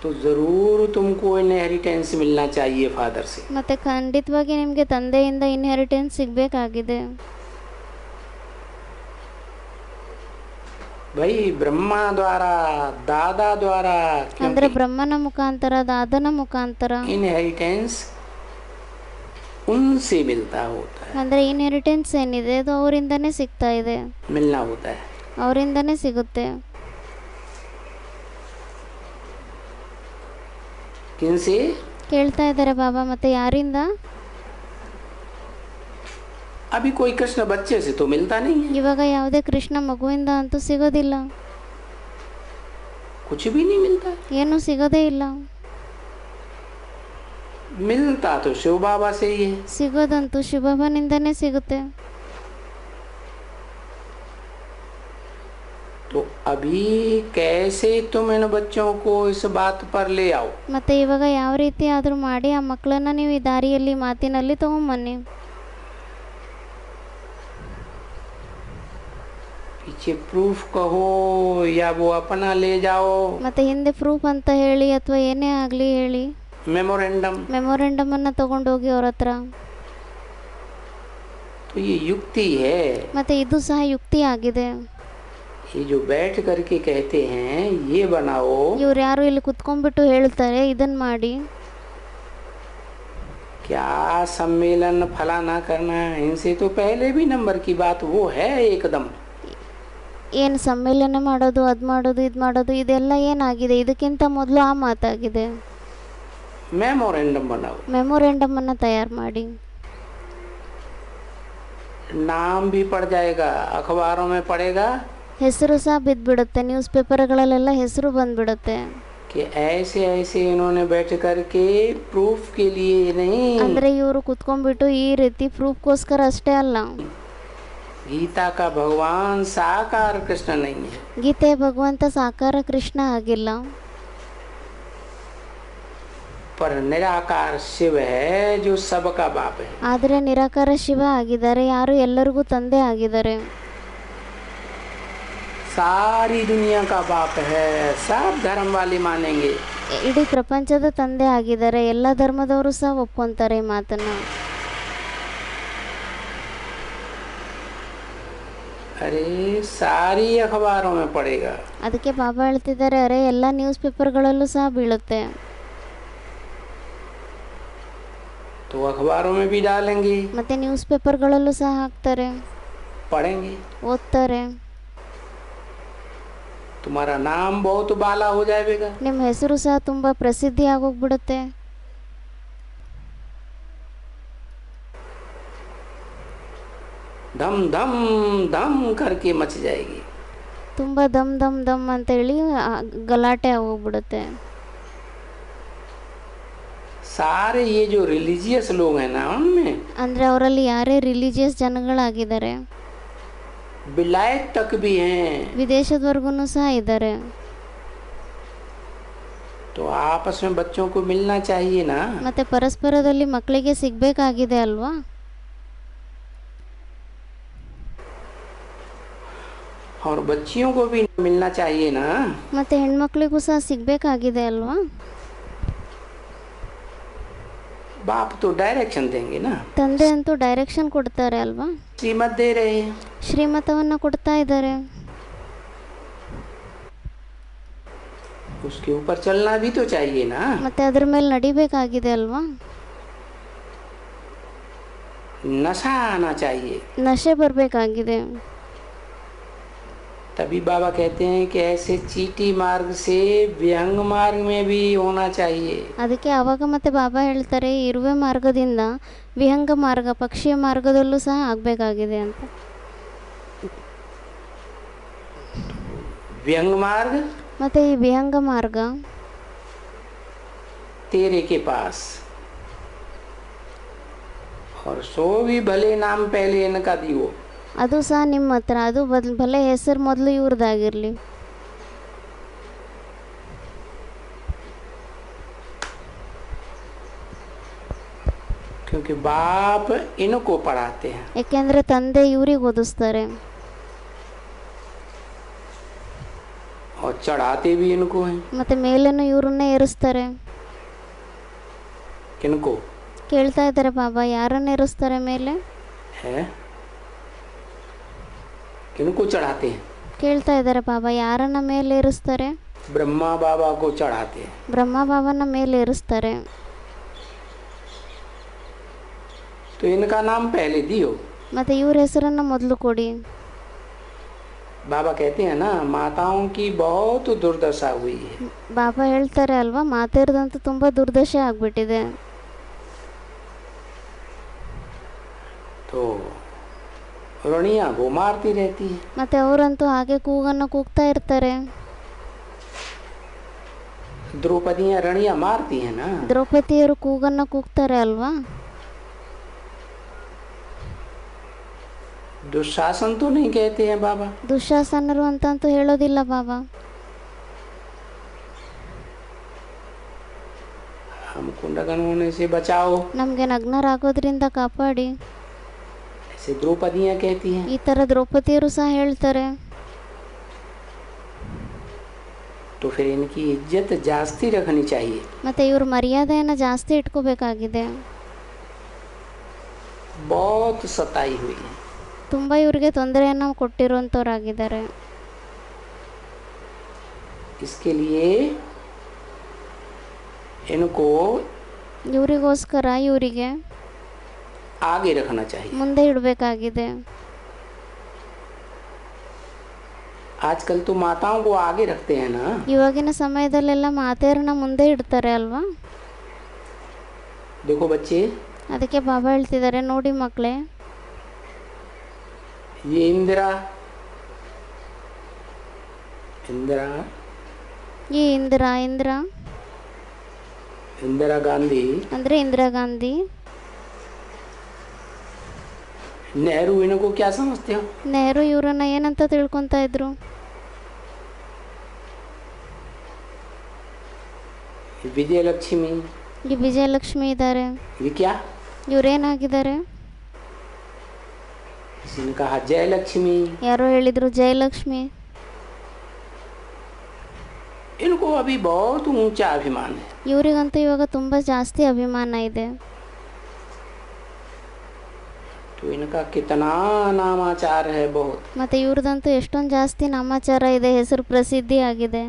तो जरूर तुमको इनहेरिटेंस मिलना चाहिए फादर से। ಮತ್ತೆ ಖಂಡಿತವಾಗಿ ನಿಮಗೆ ತಂದೆಯಿಂದ ಇನ್ಹೆರಿಟೆನ್ಸ್ ಸಿಗಬೇಕಾಗಿದೆ. भाई ब्रह्मा द्वारा, दादा द्वारा, ಅಂದ್ರೆ ಬ್ರಹ್ಮನ ಮುಖಾಂತರ, ದಾದನ ಮುಖಾಂತರ इनहेरिटेंस उनसे मिलता होता है, ಅಂದ್ರೆ ಇನ್ಹೆರಿಟೆನ್ಸ್ ಏನಿದೆ ಅದು ಅವರಿಂದನೇ ಸಿಗ್ತಾ ಇದೆ, मिलना होता है। ಅವರಿಂದನೇ ಸಿಗುತ್ತೆ. किनसे? ಕೇಳ್ತಾ ಇದ್ದಾರೆ ಬಾಬಾ, ಮತ್ತೆ ಯಾರಿಂದ? अभी कोई कृष्ण बच्चे से तो मिलता नहीं है, ಇವಾಗ ಯಾವುದೇ ಕೃಷ್ಣ ಮಗುವಿಂದ ಅಂತೂ ಸಿಗೋದಿಲ್ಲ, कुछ भी नहीं मिलता। ಏನೂ ಸಿಗೋದೇ ಇಲ್ಲ. मिलता तो शिव बाबा से ही है। ಸಿಗೋದಂತೂ ಶಿವಬಾಬನಿಂದನೇ ಸಿಗುತ್ತೆ. तो अभी कैसे तुम इन बच्चों को इस बात पर ले आओ? ಮತ್ತೆ ಇವಾಗ ಯಾವ ರೀತಿ ಆದರೂ ಮಾಡಿ ಆ ಮಕ್ಕಳನ್ನ ನೀವು ಈ ದಾರಿಯಲ್ಲಿ ಮಾತಿನಲ್ಲಿ ತಗೊಂಬನ್ನಿ. पीछे प्रूफ कहो या वो अपना ले जाओ, ಮತ್ತೆ ಹಿಂದೆ ಪ್ರೂಫ್ ಅಂತ ಹೇಳಿ ಅಥವಾ ಏನೇ ಆಗಲಿ ಹೇಳಿ, मेमोरेंडम, ಮೆಮೊರೆಂಡಮ್ ಅನ್ನ ತಗೊಂಡೋಗಿ ಅವ್ರ ಹತ್ರ. तो ये युक्ति है। ಮತ್ತೆ ಇದು ಸಹ ಯುಕ್ತಿ ಆಗಿದೆ. ये जो बैठ करके कहते हैं ये बनाओ, ಇವ್ರು ಯಾರು ಇಲ್ಲಿ ಕುತ್ಕೊಂಡ್ಬಿಟ್ಟು ಹೇಳ್ತಾರೆ ಇದನ್ನ ಮಾಡಿ, क्या सम्मेलन फलाना करना, इनसे तो पहले भी नंबर की बात वो है एकदम। ಏನು ಸಮ್ಮೇಳನ ಮಾಡೋದು, ಅದು ಮಾಡೋದು, ಇದು ಮಾಡೋದು, ಇದೆಲ್ಲ ಏನಾಗಿದೆ, ಇದಕ್ಕಿಂತ ಮೊದಲು ಆ ಮಾತಾಗಿದೆ. मेमोरेंडम बनाओ, ಮೆಮೊರೆಂಡಮ್ ಅನ್ನ ತಯಾರು ಮಾಡಿ, नाम भी पड़ जाएगा, अखबारों में पड़ेगा ಹೆಸರು ಸಹ ಬಿದ್ದುಬಿಡುತ್ತೆ, ನ್ಯೂಸ್ ಪೇಪರ್ಗಳಲ್ಲೆಲ್ಲ ಹೆಸರು ಬಂದ್ಬಿಡುತ್ತೆ. कि ऐसे ऐसे इन्होंने बैठ करके प्रूफ के लिए नहीं, ಅಂದರೆ ಇವರು ಕುತ್ಕೊಂಡ್ಬಿಟ್ಟು ಈ ರೀತಿ ಪ್ರೂಫ್ಗೋಸ್ಕರ ಅಷ್ಟೇ ಅಲ್ಲ, गीता का भगवान साकार कृष्ण नहीं है, ಗೀತೆ ಭಗವಂತ ಸಾಕಾರ ಕೃಷ್ಣ ಆಗಿಲ್ಲ, पर निराकार शिव है जो सबका बाप है। ಆದರೆ ನಿರಾಕಾರ ಶಿವ ಆಗಿದ್ದಾರೆ, ಯಾರು ಎಲ್ಲರಿಗೂ ತಂದೆ ಆಗಿದ್ದಾರೆ, सारी दुनिया का बाप है, सब धर्म वाले मानेंगे। ಇಡೀ ಪ್ರಪಂಚದ ತಂದೆ ಆಗಿದ್ದಾರೆ, ಎಲ್ಲ ಧರ್ಮದವರು ಸಹ ಒಪ್ಕೊಂತಾರೆ ಈ ಮಾತನ್ನ. अरे सारी अखबारों में पड़ेगा। ಅದಕ್ಕೆ ಬಾಬಾ ಹೇಳ್ತಿದ್ದಾರೆ, ಅರೆ ಎಲ್ಲ ನ್ಯೂಸ್ ಪೇಪರ್ಗಳಲ್ಲೂ ಸಹ ಬೀಳುತ್ತೆ. तो अखबारों में भी डालेंगे, ಮತ್ತು ನ್ಯೂಸ್ ಪೇಪರ್ಗಳಲ್ಲೂ ಸಹ ಹಾಕ್ತಾರೆ, पढ़ेंगे, ಓದ್ತಾರೆ. तुम्हारा नाम बहुत बाला हो जाएगा। ನಿಮ್ಮ ಹೆಸರು ಸಹ ತುಂಬ ಪ್ರಸಿದ್ಧಿ ಆಗೋಗ್ಬಿಡುತ್ತೆ. धम धम धम करके मच जाएगी। ತುಂಬ ದಮ್ ದಮ್ ದಮ್ ಅಂತೇಳಿ ಗಲಾಟೆ ಆಗೋಗ್ಬಿಡುತ್ತೆ. सारे ये जो रिलीजियस लोग हैं ना, उनमें ಅಂದರೆ ಅವರಲ್ಲಿ ಯಾರೇ ರಿಲಿಜಿಯಸ್ ಜನಗಳಾಗಿದ್ದಾರೆ, विलायत तक भी हैं। ವಿದೇಶದವರೆಗೂ ಸಹ ಇದ್ದಾರೆ. तो आपस में बच्चों को मिलना चाहिए ना। ಮತ್ತು ಪರಸ್ಪರದಲ್ಲಿ ಮಕ್ಕಳಿಗೆ ಸಿಗಬೇಕಾಗಿದೆ ಅಲ್ವಾ. और बच्चियों को भी मिलना चाहिए ना। ಮತ್ತು ಹೆಣ್ಮಕ್ಳಿಗೂ ಸಹ ಸಿಗಬೇಕಾಗಿದೆ ಅಲ್ವಾ. बाप तो डायरेक्शन देंगे ना। ತಂದೆ ಅಂತೂ ಡೈರೆಕ್ಷನ್ ಕೊಡ್ತಾರೆ ಅಲ್ವಾ. श्रीमत दे रहे हैं, ಶ್ರೀಮತವನ್ನು ಕೊಡ್ತಾ ಇದ್ದಾರೆ. उसके ऊपर चलना भी तो चाहिए ना। ಮತ್ತೆ ಅದ್ರ ಮೇಲೆ ನಡಿಬೇಕಾಗಿದೆ ಅಲ್ವಾ. नशा आना चाहिए। ನಶೆ ಬರಬೇಕಾಗಿದೆ. तभी बाबा कहते हैं कि ऐसे चीटी मार्ग से व्यंग मार्ग में भी होना चाहिए। ಅದಕ್ಕೆ ಆವಾಗ ಮತ್ತೆ ಬಾಬಾ ಹೇಳ್ತಾರೆ, ಇರುವೆ ಮಾರ್ಗದಿಂದ ವಿಹಂಗ ಮಾರ್ಗ, ಪಕ್ಷಿಯ ಮಾರ್ಗದಲ್ಲೂ ಸಹ ಆಗಬೇಕಾಗಿದೆ ಅಂತ. व्यंग मार्ग ಮತ್ತು ಈ ವಿಹಂಗ ಮಾರ್ಗ तेरे के पास, और सो भी भले नाम पहले इनका दियो। ಅದು ಸಹ ನಿಮ್ಮ ಹತ್ರ, ಅದು ಭಲೆ ಹೆಸರು ಮೊದಲು ಇವ್ರದ್ದಾಗಿರಲಿ. क्योंकि बाप इनको पढ़ाते हैं। ಯಾಕೆಂದರೆ ತಂದೆ ಇವ್ರಿಗೆ ಓದಿಸ್ತಾರೆ और चढ़ाते भी इनको हैं। ಮತ್ತು ಮೇಲೇನು ಇವ್ರನ್ನೇ ಏರಿಸ್ತಾರೆ. किनको ಕೇಳ್ತಾ ಇದ್ದಾರೆ ಬಾಬಾ, ಯಾರನ್ನು ಏರಿಸ್ತಾರೆ ಮೇಲೆ? है, किनको चढ़ाते हैं? ಕೇಳ್ತಾ ಇದ್ದಾರೆ ಬಾಬಾ, ಯಾರನ್ನ ಮೇಲೆ ಏರಿಸ್ತಾರೆ? ब्रह्मा बाबा को चढ़ाते हैं। ಬ್ರಹ್ಮ ಬಾಬಾನ ಮೇಲೆ ಏರಿಸ್ತಾರೆ. तो इनका नाम पहले दियो। ಮತ್ತು ಇವ್ರ ಹೆಸರನ್ನು ಮೊದಲು ಕೊಡಿ. बाबा कहते हैं ना, माताओं की बहुत दुर्दशा हुई है। ಬಾಬಾ ಹೇಳ್ತಾರೆ ಅಲ್ವಾ, ಮಾತಾಡ್ದಂತೂ ತುಂಬ ದುರ್ದಶೆ ಆಗ್ಬಿಟ್ಟಿದೆ. तो रणिया गो मारती रहती है। ಮತ್ತು ಅವರಂತೂ ಹಾಗೆ ಕೂಗನ್ನು ಕೂಗ್ತಾ ಇರ್ತಾರೆ. द्रौपदियाँ रणिया मारती है ना। ದ್ರೌಪದಿಯರು ಕೂಗನ್ನು ಕೂಗ್ತಾರೆ ಅಲ್ವಾ. दुशासन तो नहीं कहते हैं बाबा। ದುಶ್ಯಾಸನರು ಅಂತಂತೂ ಹೇಳೋದಿಲ್ಲ ಬಾಬಾ. हमको नग्न होने से बचाओ, ನಮಗೆ ನಗ್ನರಾಗೋದ್ರಿಂದ ಕಾಪಾಡಿ, ऐसे द्रौपदियाँ कहती हैं। ಈ ಥರ ದ್ರೌಪದಿಯರು ಸಹ ಹೇಳ್ತಾರೆ. तो फिर इनकी इज्जत जास्ती रखनी चाहिए। ಮತ್ತು ಇವ್ರ ಮರ್ಯಾದೆಯನ್ನು ಜಾಸ್ತಿ ಇಟ್ಕೋಬೇಕಾಗಿದೆ. बहुत सताई हुई है। ತುಂಬ ಇವ್ರಿಗೆ ತೊಂದರೆಯನ್ನು ಕೊಟ್ಟಿರುವಂಥವ್ರಾಗಿದ್ದಾರೆ. इसके लिए इनको ಇವರಿಗೋಸ್ಕರ ಇವರಿಗೆ आगे रखना चाहिए। ಮುಂದೆ ಇಡಬೇಕಾಗಿದೆ. आजकल तो माताओं को आगे रखते हैं ना। ಇವಾಗಿನ ಸಮಯದಲ್ಲೆಲ್ಲ ಮಾತೆಯರನ್ನ ಮುಂದೆ ಇಡ್ತಾರೆ ಅಲ್ವಾ. देखो बच्चे, ಅದಕ್ಕೆ ಬಾಬಾ ಹೇಳ್ತಿದ್ದಾರೆ, ನೋಡಿ ಮಕ್ಕಳೇ, ये इंदिरा, इंदिरा ಈ ಇಂದಿರಾ इंदिरा गांधी, ಅಂದರೆ ಇಂದಿರಾ ಗಾಂಧಿ, नेहरू, इनको क्या समझते हो? ನೆಹರು ಇವರನ್ನ ಏನಂತ ತಿಳ್ಕೊತಾ ಇದ್ರು? विजय लक्ष्मी, ಈ ವಿಜಯಲಕ್ಷ್ಮಿ ಇದ್ದಾರೆ, ये क्या? ಇವರೇನಾಗಿದ್ದಾರೆ? किसी ने कहा जय लक्ष्मी। ಯಾರೋ ಹೇಳಿದ್ರು ಜಯಲಕ್ಷ್ಮಿ. इनको अभी बहुत ऊंचा अभिमान है। ಇವರಿಗಂತೂ ಇವಾಗ ತುಂಬ ಜಾಸ್ತಿ ಅಭಿಮಾನ ಇದೆ. तो तो इनका कितना नामाचार है बहुत। ಮತ್ತು ಇವ್ರದಂತೂ ಎಷ್ಟೊಂದು ಜಾಸ್ತಿ ನಾಮಾಚಾರ ಇದೆ, ಹೆಸರು ಪ್ರಸಿದ್ಧಿ ಆಗಿದೆ.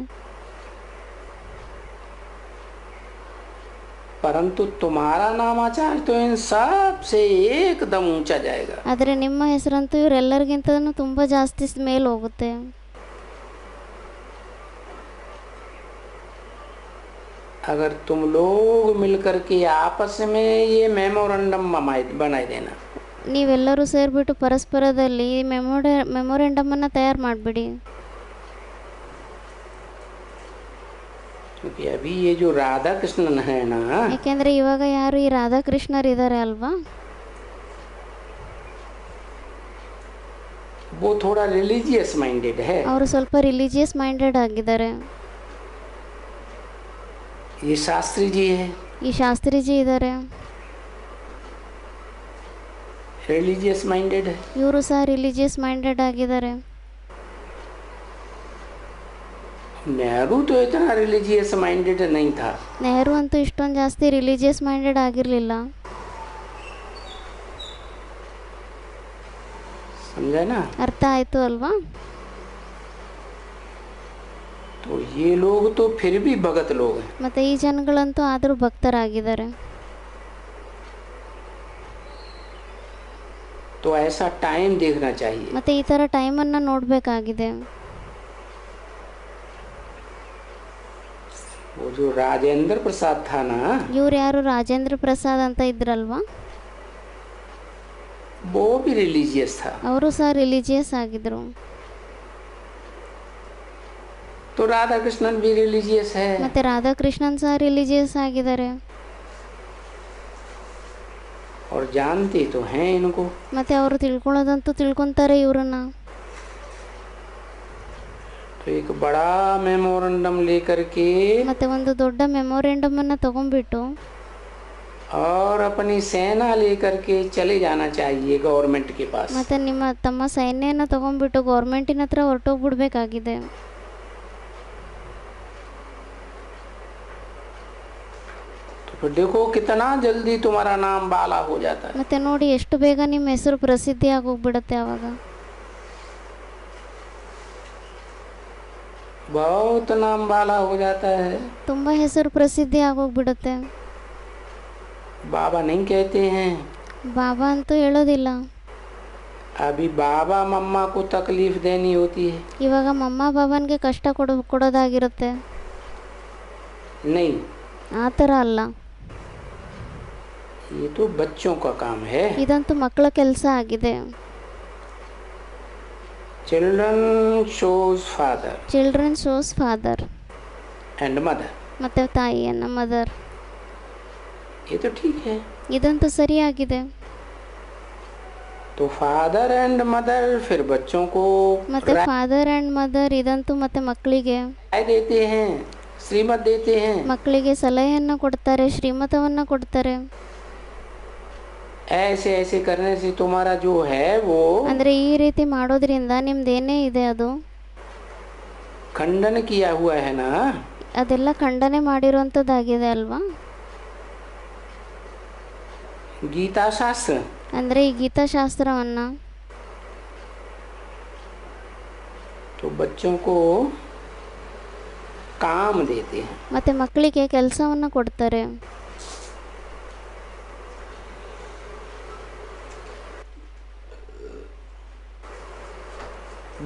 परंतु तुम्हारा नामाचार तो इन सब से एकदम ऊंचा जाएगा. ಆದರೆ ನಿಮ್ಮ ಹೆಸರಂತೂ ಇವರೆಲ್ಲರಿಗಿಂತನೂ ತುಂಬ ಜಾಸ್ತಿ ಮೇಲೆ ಹೋಗುತ್ತೆ. अगर तुम लोग मिलकर के आपस में ये मेमोरेंडम बनाई देना, ನೀವೆಲ್ಲರೂ ಸೇರಿಬಿಟ್ಟು ಪರಸ್ಪರದಲ್ಲಿ ಮೆಮೊರೆಂಡಮನ್ನು ತಯಾರು ಮಾಡಿಬಿಡಿ. क्योंकि अभी ये जो राधा कृष्णन है ना, ಯಾಕೆಂದರೆ ಇವಾಗ ಯಾರು ಈ ರಾಧಾಕೃಷ್ಣರಿದ್ದಾರೆ ಅಲ್ವಾ, वो थोड़ा रिलीजियस माइंडेड है. ಅವರು ಸ್ವಲ್ಪ ರಿಲಿಜಿಯಸ್ ಮೈಂಡೆಡ್ ಆಗಿದ್ದಾರೆ. ये शास्त्री जी है, ಈ ಶಾಸ್ತ್ರಿಜಿ ಇದ್ದಾರೆ, रिलीजियस माइंडेड है. ಇವರು ಸಹ ರಿಲಿಜಿಯಸ್ ಮೈಂಡೆಡ್ ಆಗಿದ್ದಾರೆ. नेहरू तो इतना रिलीजियस माइंडेड नहीं था. ನೆಹರು ಅಂತೂ ಇಷ್ಟೊಂದು ಜಾಸ್ತಿ ರಿಲಿಜಿಯಸ್ ಮೈಂಡೆಡ್ ಆಗಿರಲಿಲ್ಲ. समझा ना? ಅರ್ಥ ಆಯಿತು ಅಲ್ವಾ. तो ये लोग तो फिर भी भगत लोग हैं. ಮತ್ತು ಈ ಜನಗಳಂತೂ ಆದರೂ ಭಕ್ತರಾಗಿದ್ದಾರೆ. तो ऐसा टाइम देखना चाहिए. ಮತ್ತು ಈ ಥರ ಟೈಮನ್ನು ನೋಡಬೇಕಾಗಿದೆ. वो जो राजेंद्र प्रसाद था ना, ಇವ್ರು ಯಾರು ರಾಜೇಂದ್ರ ಪ್ರಸಾದ್ ಅಂತ ಇದ್ರಲ್ವಾ, वो भी रिलीजियस था. ಅವರು ಸಹ ರಿಲಿಜಿಯಸ್ ಆಗಿದ್ರು. तो राधा कृष्णन भी रिलीजियस है. ಮತ್ತು ರಾಧಾಕೃಷ್ಣನ್ ಸಹ ರಿಲಿಜಿಯಸ್ ಆಗಿದ್ದಾರೆ. और जानते तो हैं इनको. ಮತ್ತು ಅವರು ತಿಳ್ಕೊಳ್ಳೋದಂತೂ ತಿಳ್ಕೊತಾರೆ ಇವ್ರನ್ನ. तो एक बड़ा मेमोरेंडम लेकर के ಮತ್ತು ಒಂದು ದೊಡ್ಡ ಮೆಮೊರೆಂಡಮನ್ನು ತಗೊಂಡ್ಬಿಟ್ಟು और अपनी सेना लेकर के चले जाना चाहिए गवर्नमेंट के पास. ಮತ್ತು ತಮ್ಮ ಸೈನ್ಯನ ತಗೊಂಡ್ಬಿಟ್ಟು ಗೌರ್ಮೆಂಟಿನ ಹತ್ರ ಹೊರಟೋಗ್ಬಿಡ್ಬೇಕಾಗಿದೆ. तो फिर देखो कितना जल्दी तुम्हारा नाम बाला हो जाता है. ಮತ್ತು ನೋಡಿ ಎಷ್ಟು ಬೇಗ ನಿಮ್ಮ ಹೆಸರು ಪ್ರಸಿದ್ಧಿ ಆಗೋಗ್ಬಿಡುತ್ತೆ ಆವಾಗ. बहुत नाम बाला हो जाता है. ತುಂಬ ಹೆಸರು ಪ್ರಸಿದ್ಧಿ ಆಗೋಗ್ಬಿಡುತ್ತೆ. बाबा नहीं कहते हैं. ಬಾಬಾ ಅಂತೂ ಹೇಳೋದಿಲ್ಲ. अभी बाबा मम्मा को तकलीफ देनी होती है. ಇವಾಗ ಮಮ್ಮ ಬಾಬನ್ಗೆ ಕಷ್ಟ ಕೊಡೋದಾಗಿರುತ್ತೆ. नहीं, ಆ ಥರ ಅಲ್ಲ. ये तो बच्चों का काम है. ಇದಂತೂ ಮಕ್ಕಳ ಕೆಲಸ ಆಗಿದೆ. Children shows father. Children shows father. And mother. ಮತ್ತು ತಾಯಿಯನ್ನು ಮದರ್. ये तो ठीक है. ಇದಂತೂ ಸರಿಯಾಗಿದೆ. तो फादर एंड मदर फिर बच्चों को ಮತ್ತು ಫಾದರ್ ಆ್ಯಂಡ್ ಮದರ್ ಇದಂತೂ ಮತ್ತೆ ಮಕ್ಕಳಿಗೆ राय देते हैं, श्रीमत देते हैं. ಮಕ್ಕಳಿಗೆ ಸಲಹೆಯನ್ನು ಕೊಡ್ತಾರೆ, ಶ್ರೀಮತವನ್ನು ಕೊಡ್ತಾರೆ. ऐसे ऐसे करने से तुम्हारा जो है वो ಅಂದರೆ ಈ ರೀತಿ ಮಾಡೋದ್ರಿಂದ ನಿಮ್ದೇನೇ ಇದೆ ಅದು खंडन किया हुआ है ना. ಅದೆಲ್ಲ ಖಂಡನೆ ಮಾಡಿರುವಂಥದ್ದಾಗಿದೆ ಅಲ್ವಾ. गीता शास्त्र. ಅಂದರೆ ಈ ಗೀತಾಶಾಸ್ತ್ರವನ್ನು तो बच्चों को काम देते हैं. ಮತ್ತು ಮಕ್ಕಳಿಗೆ ಕೆಲಸವನ್ನು ಕೊಡ್ತಾರೆ.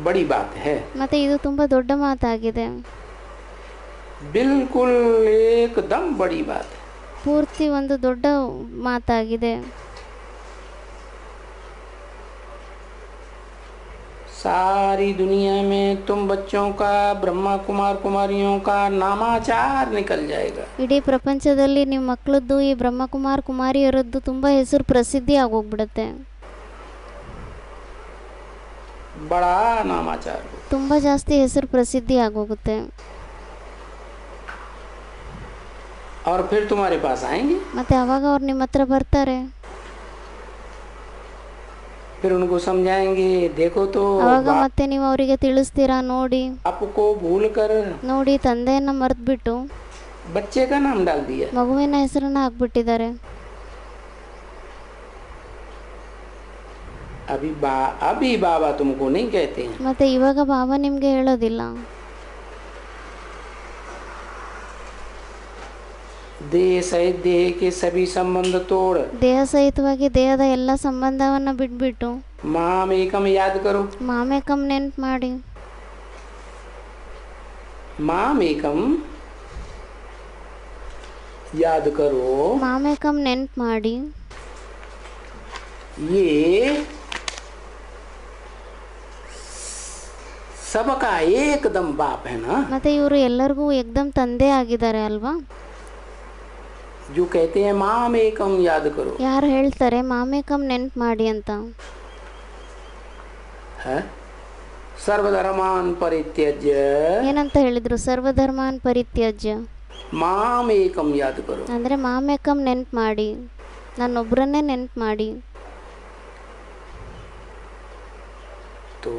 बड़ी बात है. ಮತ್ತು ಇದು ತುಂಬ ದೊಡ್ಡ ಮಾತಾಗಿದೆ. बिल्कुल एकदम बड़ी बात है. ಪೂರ್ತಿ ಒಂದು ದೊಡ್ಡ ಮಾತಾಗಿದೆ. सारी दुनिया में तुम बच्चों का, ब्रह्मा कुमार कुमारियों का नामाचार निकल जाएगा. ಇಡೀ ಪ್ರಪಂಚದಲ್ಲಿ ನಿಮ್ಮ ಮಕ್ಕಳದ್ದು, ಈ ಬ್ರಹ್ಮಕುಮಾರ್ ಕುಮಾರಿಯರದ್ದು ತುಂಬ ಹೆಸರು ಪ್ರಸಿದ್ಧಿ ಆಗೋಗ್ಬಿಡುತ್ತೆ. बड़ा नामाचार हो. ತುಂಬ ಜಾಸ್ತಿ ಹೆಸರು ಪ್ರಸಿದ್ಧಿ ಆಗೋಗುತ್ತೆ. और फिर तुम्हारे पास आएंगे. ಮತ್ತು ಅವಾಗ ಅವ್ರು ನಿಮ್ಮ ಹತ್ರ ಬರ್ತಾರೆ. फिर उनको समझाएंगे, देखो तो ಅವಾಗ ಮತ್ತೆ ನೀವು ಅವರಿಗೆ ತಿಳಿಸ್ತೀರಾ, ನೋಡಿ आपको भूल कर ನೋಡಿ ತಂದೆಯನ್ನು ಮರೆತುಬಿಟ್ಟು बच्चे का नाम डाल दिया. ಮಗುವಿನ ಹೆಸರನ್ನು ಹಾಕ್ಬಿಟ್ಟಿದ್ದಾರೆ. अभी बाबा तुमको नहीं कहते हैं। ಮತ್ತು ಇವಾಗ ಬಾಬಾ ನಿಮಗೆ ಹೇಳೋದಿಲ್ಲ. देह सहित देह के सभी संबंध तोड़ ದೇಹ ಸಹಿತವಾಗಿ ದೇಹದ ಎಲ್ಲ ಸಂಬಂಧವನ್ನು ಬಿಟ್ಬಿಟ್ಟು माम एकम याद करो। ಮಾಮೇಕಂ ನೆನ್ಪು ಮಾಡಿ. माम एकम याद करो। ಮಾಮೇಕಂ ನೆನ್ಪು ಮಾಡಿ. ये सबका एकदम बाप है ना, ಮತ್ತೆ ಇವರು ಎಲ್ಲರಿಗೂ ಏಕದಮ್ ತಂದೆ ಆಗಿದ್ದಾರೆ ಅಲ್ವಾ. जो कहते हैं माम एकम याद करो। ಯಾರು ಹೇಳ್ತಾರೆ ಮಾಮೇಕಂ ನೆನ್ಪು ಮಾಡಿ ಅಂತ. है सर्वधर्मान परित्यज्य ಏನಂತ ಹೇಳಿದ್ರು? ಸರ್ವಧರ್ಮಾನ್ ಪರಿತ್ಯಜ್ಯ. माम एकम याद करो। ಅಂದರೆ ಮಾಮೇಕಂ ನೆನ್ಪು ಮಾಡಿ, ನನ್ನೊಬ್ಬರನ್ನೇ ನೆನ್ಪು ಮಾಡಿ. तो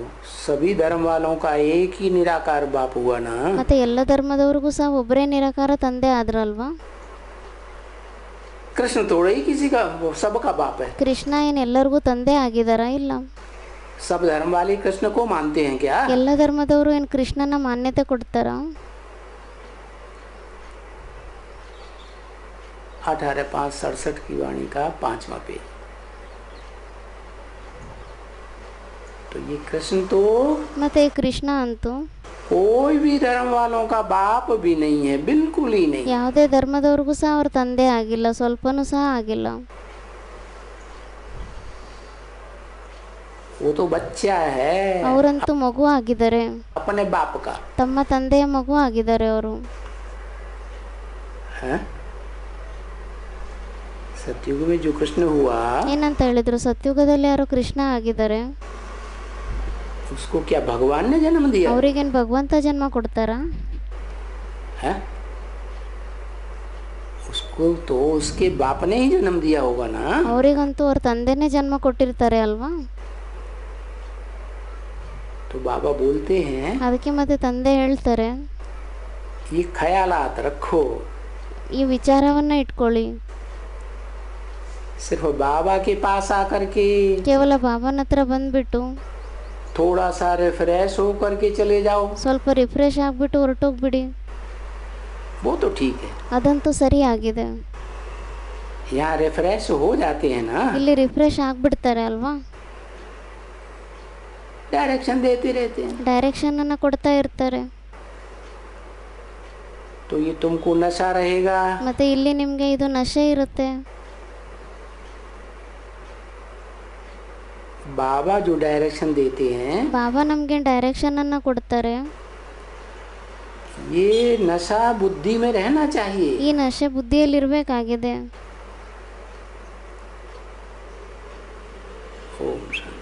सभी धर्म वालों का एक ही निराकार बाप हुआ ना। ಮತ್ತೆ ಎಲ್ಲ ಧರ್ಮದವ್ರಿಗೂ ಸಹ ಒಬ್ಬರೇ ನಿರಾಕಾರ ತಂದೆ ಆದ್ರಲ್ವಾ. कृष्ण थोड़ा ही किसी का, वो सबका बाप है। ಕೃಷ್ಣ ಏನು ಎಲ್ಲರಿಗೂ ತಂದೆ ಆಗಿದಾರ? ಇಲ್ಲ. सब धर्म वाले कृष्ण को मानते हैं क्या? ಎಲ್ಲ ಧರ್ಮದವರು ಏನು ಕೃಷ್ಣನ ಮಾನ್ಯತೆ ಕೊಡ್ತಾರ? 18/5/67 की वाणी का 5वां पेज। तो ये कृष्ण तो ಮತ್ತೆ ಈ ಕೃಷ್ಣ ಅಂತೂ कोई भी धर्म वालों का बाप भी नहीं है, बिल्कुल ही नहीं। ಯಾವುದೇ ಧರ್ಮದವ್ರಿಗೂ ಸಹ ಅವ್ರ ತಂದೆ ಆಗಿಲ್ಲ, ಸ್ವಲ್ಪನೂ ಸಹ ಆಗಿಲ್ಲ. वो तो बच्चा है ಅವರಂತೂ ಮಗು ಆಗಿದ್ದಾರೆ, अपने बाप का। ತಮ್ಮ ತಂದೆಯ ಮಗು ಆಗಿದ್ದಾರೆ ಅವರು. हैं? सतयुग में जो कृष्ण हुआ, ಏನಂತ ಹೇಳಿದ್ರು? ಸತ್ಯುಗದಲ್ಲಿ ಯಾರು ಕೃಷ್ಣ ಆಗಿದ್ದಾರೆ. उसको क्या भगवान ने जन्म दिया? ಅವ್ರಿಗೇನು ಭಗವಂತ ಜನ್ಮ ಕೊಡ್ತಾರ? है? उसको तो उसके बाप ने ही जन्म दिया होगा ना। ಅವರಿಗಂತೂ ಅವ್ರ ತಂದೆನೇ ಜನ್ಮ ಕೊಟ್ಟಿರ್ತಾರೆ ಅಲ್ವಾ. तो बाबा बोलते हैं ಅದಕ್ಕೆ ಮತ್ತೆ ತಂದೆ ಹೇಳ್ತಾರೆ, ये ख्यालात रखो, ಈ ವಿಚಾರವನ್ನ ಇಟ್ಕೊಳ್ಳಿ. सिर्फ बाबा के पास आकर के ಕೇವಲ ಬಾಬಾನ ಹತ್ರ ಬಂದ್ಬಿಟ್ಟು थोड़ा सा रिफ्रेश होकर के चले जाओ, ಸ್ವಲ್ಪ ರಿಫ್ರೆಶ್ ಆಗಿಬಿಟ್ಟು ಹೊರಟೋಗ್ಬಿಡಿ, वो तो ठीक है। ಅದಂತೂ ಸರಿ ಆಗಿದೆ. यहाँ रिफ्रेश हो जाते हैं ना, ಇಲ್ಲಿ ರಿಫ್ರೆಶ್ ಆಗ್ಬಿಡ್ತಾರೆ ಅಲ್ವಾ. डायरेक्शन देते रहते हैं। ಡೈರೆಕ್ಷನ್ ಅನ್ನ ಕೊಡ್ತಾ ಇರ್ತಾರೆ. तो ये तुमको नशा रहेगा। ಮತ್ತೆ ಇಲ್ಲಿ ನಿಮಗೆ ಇದು ನಶೆ ಇರುತ್ತೆ. बाबा जो डायरेक्शन देते हैं, ಬಾಬಾ ನಮಗೆ ಡೈರೆಕ್ಷನ್ ಅನ್ನ ಕೊಡ್ತಾರೆ. ये नशा बुद्धि में रहना चाहिए। ಈ ನಶೆ ಬುದ್ಧಿಯಲ್ಲಿ ಇರಬೇಕಾಗಿದೆ. ओम शांति।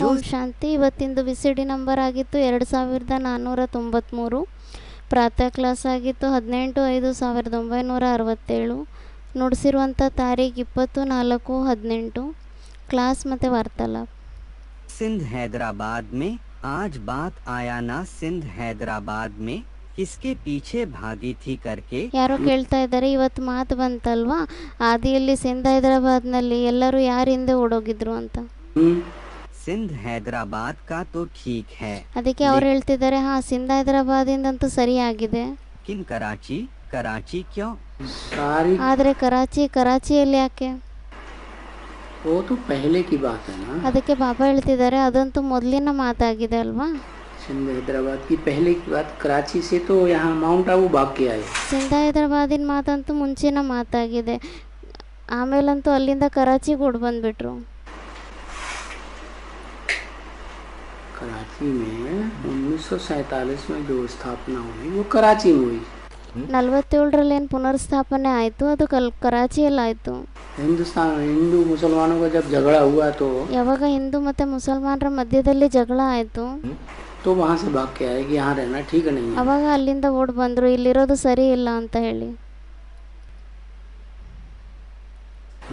ಓಂ ಶಾಂತಿ. ಇವತ್ತಿಂದು ವಿಸಿಡಿ ನಂಬರ್ ಆಗಿತ್ತು 2493. ಪ್ರಾತಃ ಕ್ಲಾಸ್ ಆಗಿತ್ತು 18/5/1967. ನುಡಿಸಿರುವಂಥ ತಾರೀಖು 20/4/18. ಕ್ಲಾಸ್ ಮತ್ತು ವಾರ್ತಾಲಾಪ. सिंध हैदराबाद में आज बात आया ना, सिंध हैदराबाद में किसके पीछे भागी थी करके। ಯಾರೋ ಕೇಳ್ತಾ ಇದ್ದಾರೆ, ಇವತ್ತು ಮಾತು ಬಂತಲ್ವಾ, ಆದಿಯಲ್ಲಿ ಸಿಂಧ್ ಹೈದರಾಬಾದ್ನಲ್ಲಿ ಎಲ್ಲರೂ ಯಾರ ಹಿಂದೆ ಓಡೋಗಿದ್ರು ಅಂತ. सिंध हैदराबाद का तो ठीक है, ಅದಕ್ಕೆ ಅವ್ರು ಹೇಳ್ತಿದ್ದಾರೆ, ಹಾ ಸಿಂಧ್ ಹೈದರಾಬಾದಿಂದಂತೂ ಸರಿಯಾಗಿದೆ, किन कराची कराची क्यों। सारी ಆದರೆ ಕರಾಚಿಯಲ್ಲಿ ಯಾಕೆ? वो तो पहले की बात है ना। ಅದಕ್ಕೆ ಬಾಬಾ ಹೇಳ್ತಿದ್ದಾರೆ, ಅದಂತೂ ಮೊದಲಿನ ಮಾತಾಗಿದೆ ಅಲ್ವಾ. सिंध हैदराबाद की पहले की बात, कराची से तो यहाँ माउंट आबू भाग के आए। ಸಿಂಧ್ ಹೈದರಾಬಾದಿನ ಮಾತಂತೂ ಮುಂಚಿನ ಮಾತಾಗಿದೆ, ಆಮೇಲಂತೂ ಅಲ್ಲಿಂದ ಕರಾಚಿಗೆ ಓಡ್ ಬಂದ್ಬಿಟ್ರು. कराची में 1947 में जो स्थापना हुई वो कराची में हुई। 47ರಲ್ಲಿ ಏನು ಪುನರ್ಸ್ಥಾಪನೆ ಆಯಿತು, ಅದು ಕರಾಚಿಯಲ್ಲಿ ಆಯಿತು. हिंदुस्तान हिंदू मुसलमानों का जब झगड़ा हुआ तो ಯಾವಾಗ ಹಿಂದೂ ಮತ್ತು ಮುಸಲ್ಮಾನರ ಮಧ್ಯದಲ್ಲಿ ಜಗಳ ಆಯಿತು, तो वहाँ से भाग के आए कि यहाँ रहना ठीक नहीं है। ಅವಾಗ ಅಲ್ಲಿಂದ ಓಡ್ ಬಂದರು, ಇಲ್ಲಿರೋದು ಸರಿ ಇಲ್ಲ ಅಂತ ಹೇಳಿ.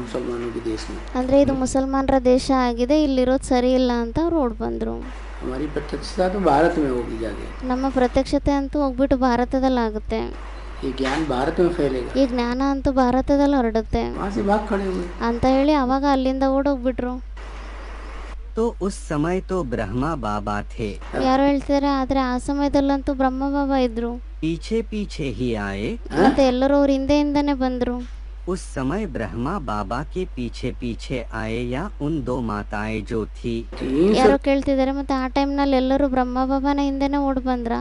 मुसलमानों के देश में ಅಂದರೆ ಇದು ಮುಸಲ್ಮಾನರ ದೇಶ ಆಗಿದೆ, ಇಲ್ಲಿರೋದು ಸರಿ ಇಲ್ಲ ಅಂತ ಅವ್ರು ಓಡ್ ಬಂದರು. हमारी प्रत्यक्षता तो भारत में होगी जाके। ನಮ್ಮ ಪ್ರತ್ಯಕ್ಷತೆ ಅಂತೂ ಹೋಗ್ಬಿಟ್ಟು ಭಾರತದಲ್ಲಿ ಆಗುತ್ತೆ. ये ज्ञान भारत में फैलेगा। ಈ ಜ್ಞಾನ ಅಂತೂ ಭಾರತದಲ್ಲಿ ಹರಡುತ್ತೆ वहाँ से भाग खड़े हुए। ಅಂತ ಹೇಳಿ ಅವಾಗ ಅಲ್ಲಿಂದ ಓಡೋಗ್ಬಿಟ್ರು. तो उस समय तो ब्रह्मा बाबा थे, ಯಾರು ಹೇಳ್ತಾರೆ, ಆದರೆ ಆ ಸಮಯದಲ್ಲಂತೂ ಬ್ರಹ್ಮ ಬಾಬಾ ಇದ್ರು. पीछे पीछे ही आए। ಮತ್ತೆ ಎಲ್ಲರೂ ಅವ್ರ ಹಿಂದೆಯಿಂದನೇ ಬಂದ್ರು. उस समय ब्रह्मा बाबा के पीछे पीछे आए या उन दो माताएं जो थी। ಯಾರೋ ಕೇಳ್ತಿದ್ದಾರೆ, ಮತ್ತೆ ಆ ಟೈಮ್ನಲ್ಲಿ ಎಲ್ಲರೂ ಬ್ರಹ್ಮ ಬಾಬಾನ ಹಿಂದೆನೇ ಓಡ್ ಬಂದ್ರ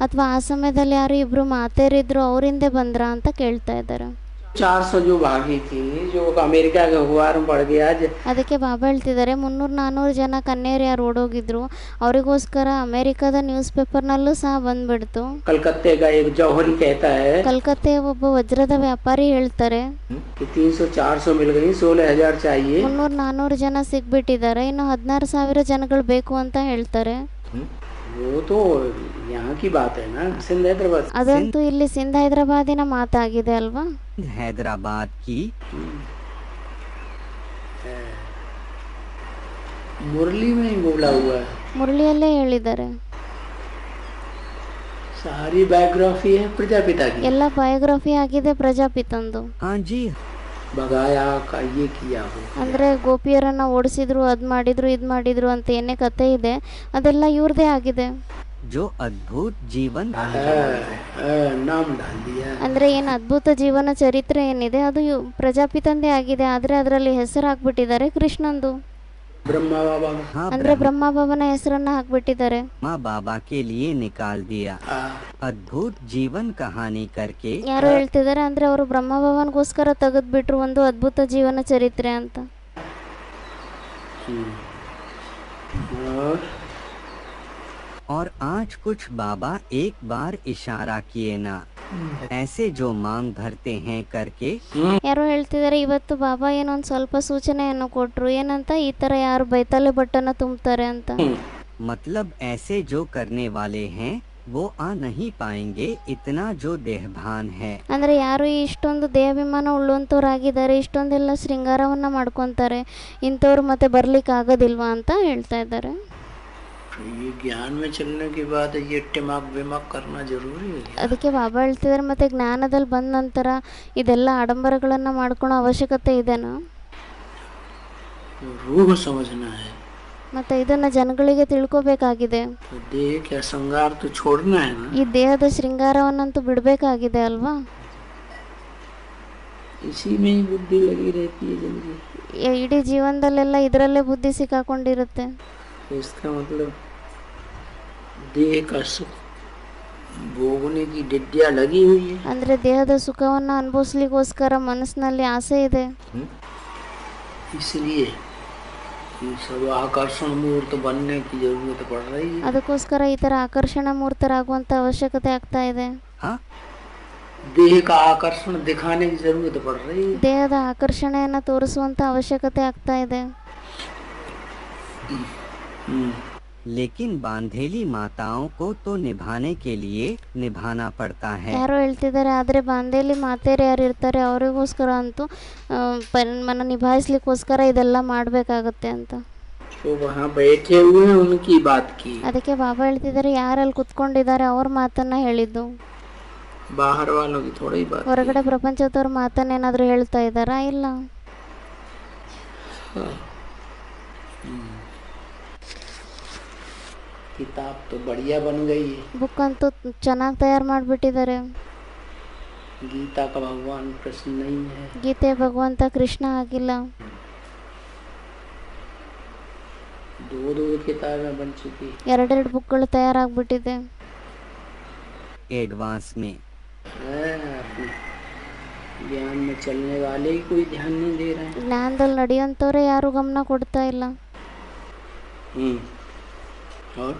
ಅಥವಾ ಆ ಸಮಯದಲ್ಲಿ ಯಾರು ಇಬ್ರು ಮಾತೇರಿದ್ರು ಅವ್ರ ಹಿಂದೆ ಬಂದ್ರ ಅಂತ ಕೇಳ್ತಾ ಇದ್ದಾರೆ. 400 जो भागी थी, जो अमेरिका के अखबार में पड़ गया। ಅದಕ್ಕೆ ಬಾಬಾ ಹೇಳ್ತಿದ್ದಾರೆ, 300-400 ಜನ ಕನ್ಯೆಯರು ಯಾರು ಓಡೋಗಿದ್ರು ಅವರಿಗೋಸ್ಕರ ಅಮೆರಿಕದ ನ್ಯೂಸ್ ಪೇಪರ್ನಲ್ಲೂ ಸಹ ಬಂದ್ಬಿಡ್ತು. कलकत्ते का एक जौहरी कहता है, ಕಲ್ಕತ್ತೆಯ ಒಬ್ಬ ವಜ್ರದ ವ್ಯಾಪಾರಿ ಹೇಳ್ತಾರೆ, 300-400 मिल गई, 16,000 चाहिए। 300-400 ಜನ ಸಿಗ್ಬಿಟ್ಟಿದ್ದಾರೆ, ಇನ್ನು 16,000 ಜನಗಳು ಬೇಕು ಅಂತ ಹೇಳ್ತಾರೆ. वो तो यहाँ की बात है ना, सिंध हैदराबाद। ಅದಂತೂ ಇಲ್ಲಿ ಸಿಂಧ್ ಹೈದರಾಬಾದಿನ ಮಾತಾಗಿದೆ ಅಲ್ವಾ. हैदराबाद की मुरली में ही बोला हुआ है, ಮುರಳಿಯಲ್ಲೇ ಹೇಳಿದ್ದಾರೆ. सारी बायोग्राफी है प्रजापिता की। ಎಲ್ಲ ಬಯೋಗ್ರಫಿ ಆಗಿದೆ ಪ್ರಜಾಪಿತಂದು. हाँ जी, भगाया का ये किया हो। ಅಂದ್ರೆ ಗೋಪಿಯರನ್ನ ಓಡಿಸಿದ್ರು, ಅದ್ ಮಾಡಿದ್ರು, ಇದ್ ಮಾಡಿದ್ರು ಅಂತ ಏನೇ ಕತೆ ಇದೆ ಅದೆಲ್ಲ ಇವ್ರದೇ ಆಗಿದೆ. जो अद्भुत जीवन नाम डाल दिया। ಅಂದ್ರೆ ಏನು ಅದ್ಭುತ ಜೀವನ ಚರಿತ್ರೆ ಏನಿದೆ ಅದು ಪ್ರಜಾಪಿತಂದೇ ಆಗಿದೆ, ಆದ್ರೆ ಅದರಲ್ಲಿ ಹೆಸರು ಹಾಕ್ಬಿಟ್ಟಿದ್ದಾರೆ ಕೃಷ್ಣಂದು. ब्रह्मा बाबा हाँ, ಅಂದ್ರೆ ಬ್ರಹ್ಮ ಬಾಬನ ಹೆಸರನ್ನ ಹಾಕ್ಬಿಟ್ಟಿದ್ದಾರೆ. ब्रह्मा बाबा के लिए निकाल दिया। अद्भुत जीवन कहानी करके ಯಾರು ಹೇಳ್ತಿದ್ದಾರೆ ಅಂದ್ರೆ ಅವರು ಬ್ರಹ್ಮ ಬಾಬನ್ಗೋಸ್ಕರ ತೆಗೆದ್ಬಿಟ್ರು ಒಂದು ಅದ್ಭುತ ಜೀವನ ಚರಿತ್ರೆ ಅಂತ. और आज कुछ बाबा एक बार इशारा किए ना, ऐसे जो मांग भरते हैं करके। ಯಾರೋ ಹೇಳ್ತಿದ್ದಾರೆ, ಇವತ್ತು ಬಾಬಾ ಏನೊಂದು ಸ್ವಲ್ಪ ಸೂಚನೆಯನ್ನು ಕೊಟ್ರು, ಏನಂತ, ಈ ತರ ಯಾರು ಬೈತಲೆ ಬಟ್ಟನ್ನ ತುಂಬ್ತಾರೆ ಅಂತ. मतलब ऐसे जो करने वाले हैं वो आ नहीं पाएंगे, इतना जो देहभान है। ಅಂದ್ರೆ ಯಾರು ಇಷ್ಟೊಂದು ದೇಹಾಭಿಮಾನ ಉಳ್ಳುವಂಥವ್ರಾಗಿದ್ದಾರೆ, ಇಷ್ಟೊಂದೆಲ್ಲ ಶೃಂಗಾರವನ್ನ ಮಾಡ್ಕೊಂತಾರೆ, ಇಂಥವ್ರು ಮತ್ತೆ ಬರ್ಲಿಕ್ಕೆ ಆಗೋದಿಲ್ವಾ ಅಂತ ಹೇಳ್ತಾ ಇದ್ದಾರೆ. ये ज्ञान में चलने के बाद ये टिमक विमक करना जरूरी है। ಅದಕ್ಕೆ ಬಾಬಾ ಹೇಳ್ತಿದ್ದಾರೆ, ಮತ್ತೆ ಜ್ಞಾನದಲ್ಲಿ ಬಂದ ನಂತರ ಇದೆಲ್ಲ ಆಡಂಬರಗಳನ್ನ ಮಾಡ್ಕೊಳ್ಳೋ ಅವಶ್ಯಕತೆ ಇದೆನಾ? रूह समझना है, ಮತ್ತೆ ಇದನ್ನ ಜನಗಳಿಗೆ ತಿಳ್ಕೋಬೇಕಾಗಿದೆ. तो देह का श्रृंगार तो छोड़ना है ना। ಈ ದೇಹದ ಶೃಂಗಾರವನ್ನಂತೂ ಬಿಡ್ಬೇಕಾಗಿದೆ ಅಲ್ವಾ. इसी में ही बुद्धि लगी रहती है जिंदगी। ಇಡೀ ಜೀವನದಲ್ಲೆಲ್ಲ ಇದರಲ್ಲೇ ಬುದ್ಧಿ ಸಿಕ್ಕಾಕೊಂಡಿರುತ್ತೆ. तो इसका मतलब देह का सुख भोगने की डिड्डिया लगी हुई है। ಅಂದ್ರೆ ದೇಹದ ಸುಖವನ್ನ ಅನುಭವಿಸ್ಲಿಕ್ಕೋಸ್ಕರ ಮನಸ್ಸಿನಲ್ಲಿ ಆಸೆ ಇದೆ. इसलिए ये सब आकर्षण मूर्त बनने की जरूरत पड़ रही है। ಅದಕ್ಕೋಸ್ಕರ ಈ ತರ ಆಕರ್ಷಣ ಮೂರ್ತರಾಗುವಂತ ಅವಶ್ಯಕತೆ ಆಗ್ತಾ ಇದೆ. हाँ, देह का आकर्षण दिखाने की जरूरत पड़ रही है। ದೇಹದ ಆಕರ್ಷಣೆಯನ್ನ ತೋರಿಸುವಂತ ಅವಶ್ಯಕತೆ ಆಗ್ತಾ ಇದೆ. लेकिन बांधेली माताओं को तो निभाने के लिए निभाना पड़ता है। ಯಾರೋ ಹೇಳ್ತಿದ್ದಾರೆ, ಆದ್ರೆ ಬಾಂಧೇಲಿ ಮಾತೇರು ಯಾರು ಇರ್ತಾರೆ ಅವರಿಗೋಸ್ಕರ ಅಂತೂ ಮನ ನಿಭಾಯಿಸ್ಲಿಕ್ಕೋಸ್ಕರ ಇದೆಲ್ಲ ಮಾಡ್ಬೇಕಾಗತ್ತೆ ಅಂತ. जो वहाँ बैठे हुए हैं उनकी बात की। ಅದಕ್ಕೆ ಬಾಬಾ ಹೇಳ್ತಿದ್ದಾರೆ, ಯಾರಲ್ಲಿ ಕುತ್ಕೊಂಡಿದ್ದಾರೆ ಅವ್ರ ಮಾತನ್ನ ಹೇಳಿದ್ದು, बाहर वालों की थोड़ी बात। ಹೊರಗಡೆ ಪ್ರಪಂಚದವ್ರ ಮಾತನ್ನ ಏನಾದ್ರು ಹೇಳ್ತಾ ಇದ್ದಾರಾ? ಇಲ್ಲ. किताब तो बढ़िया बन गई है। ಬುಕ್ ಅಂತೂ ಚೆನ್ನಾಗಿ ತಯಾರು ಮಾಡಿಬಿಟ್ಟಿದ್ದಾರೆ. गीता का भगवान कृष्ण नहीं है। ಗೀತೆ ಭಗವಂತ ಕೃಷ್ಣ ಆಗಿಲ್ಲ. दो किताबें बन चुकी। ಎರಡೆರಡು ಬುಕ್ಗಳು ತಯಾರಾಗ್ಬಿಟ್ಟಿದೆ. एडवांस में अपने ज्ञान में चलने वाले ही कोई ध्यान नहीं दे रहे हैं। ಜ್ಞಾನದಲ್ಲಿ ನಡೆಯುವಂಥವ್ರೆ ಯಾರು ಗಮನ ಕೊಡ್ತಾ ಇಲ್ಲ. और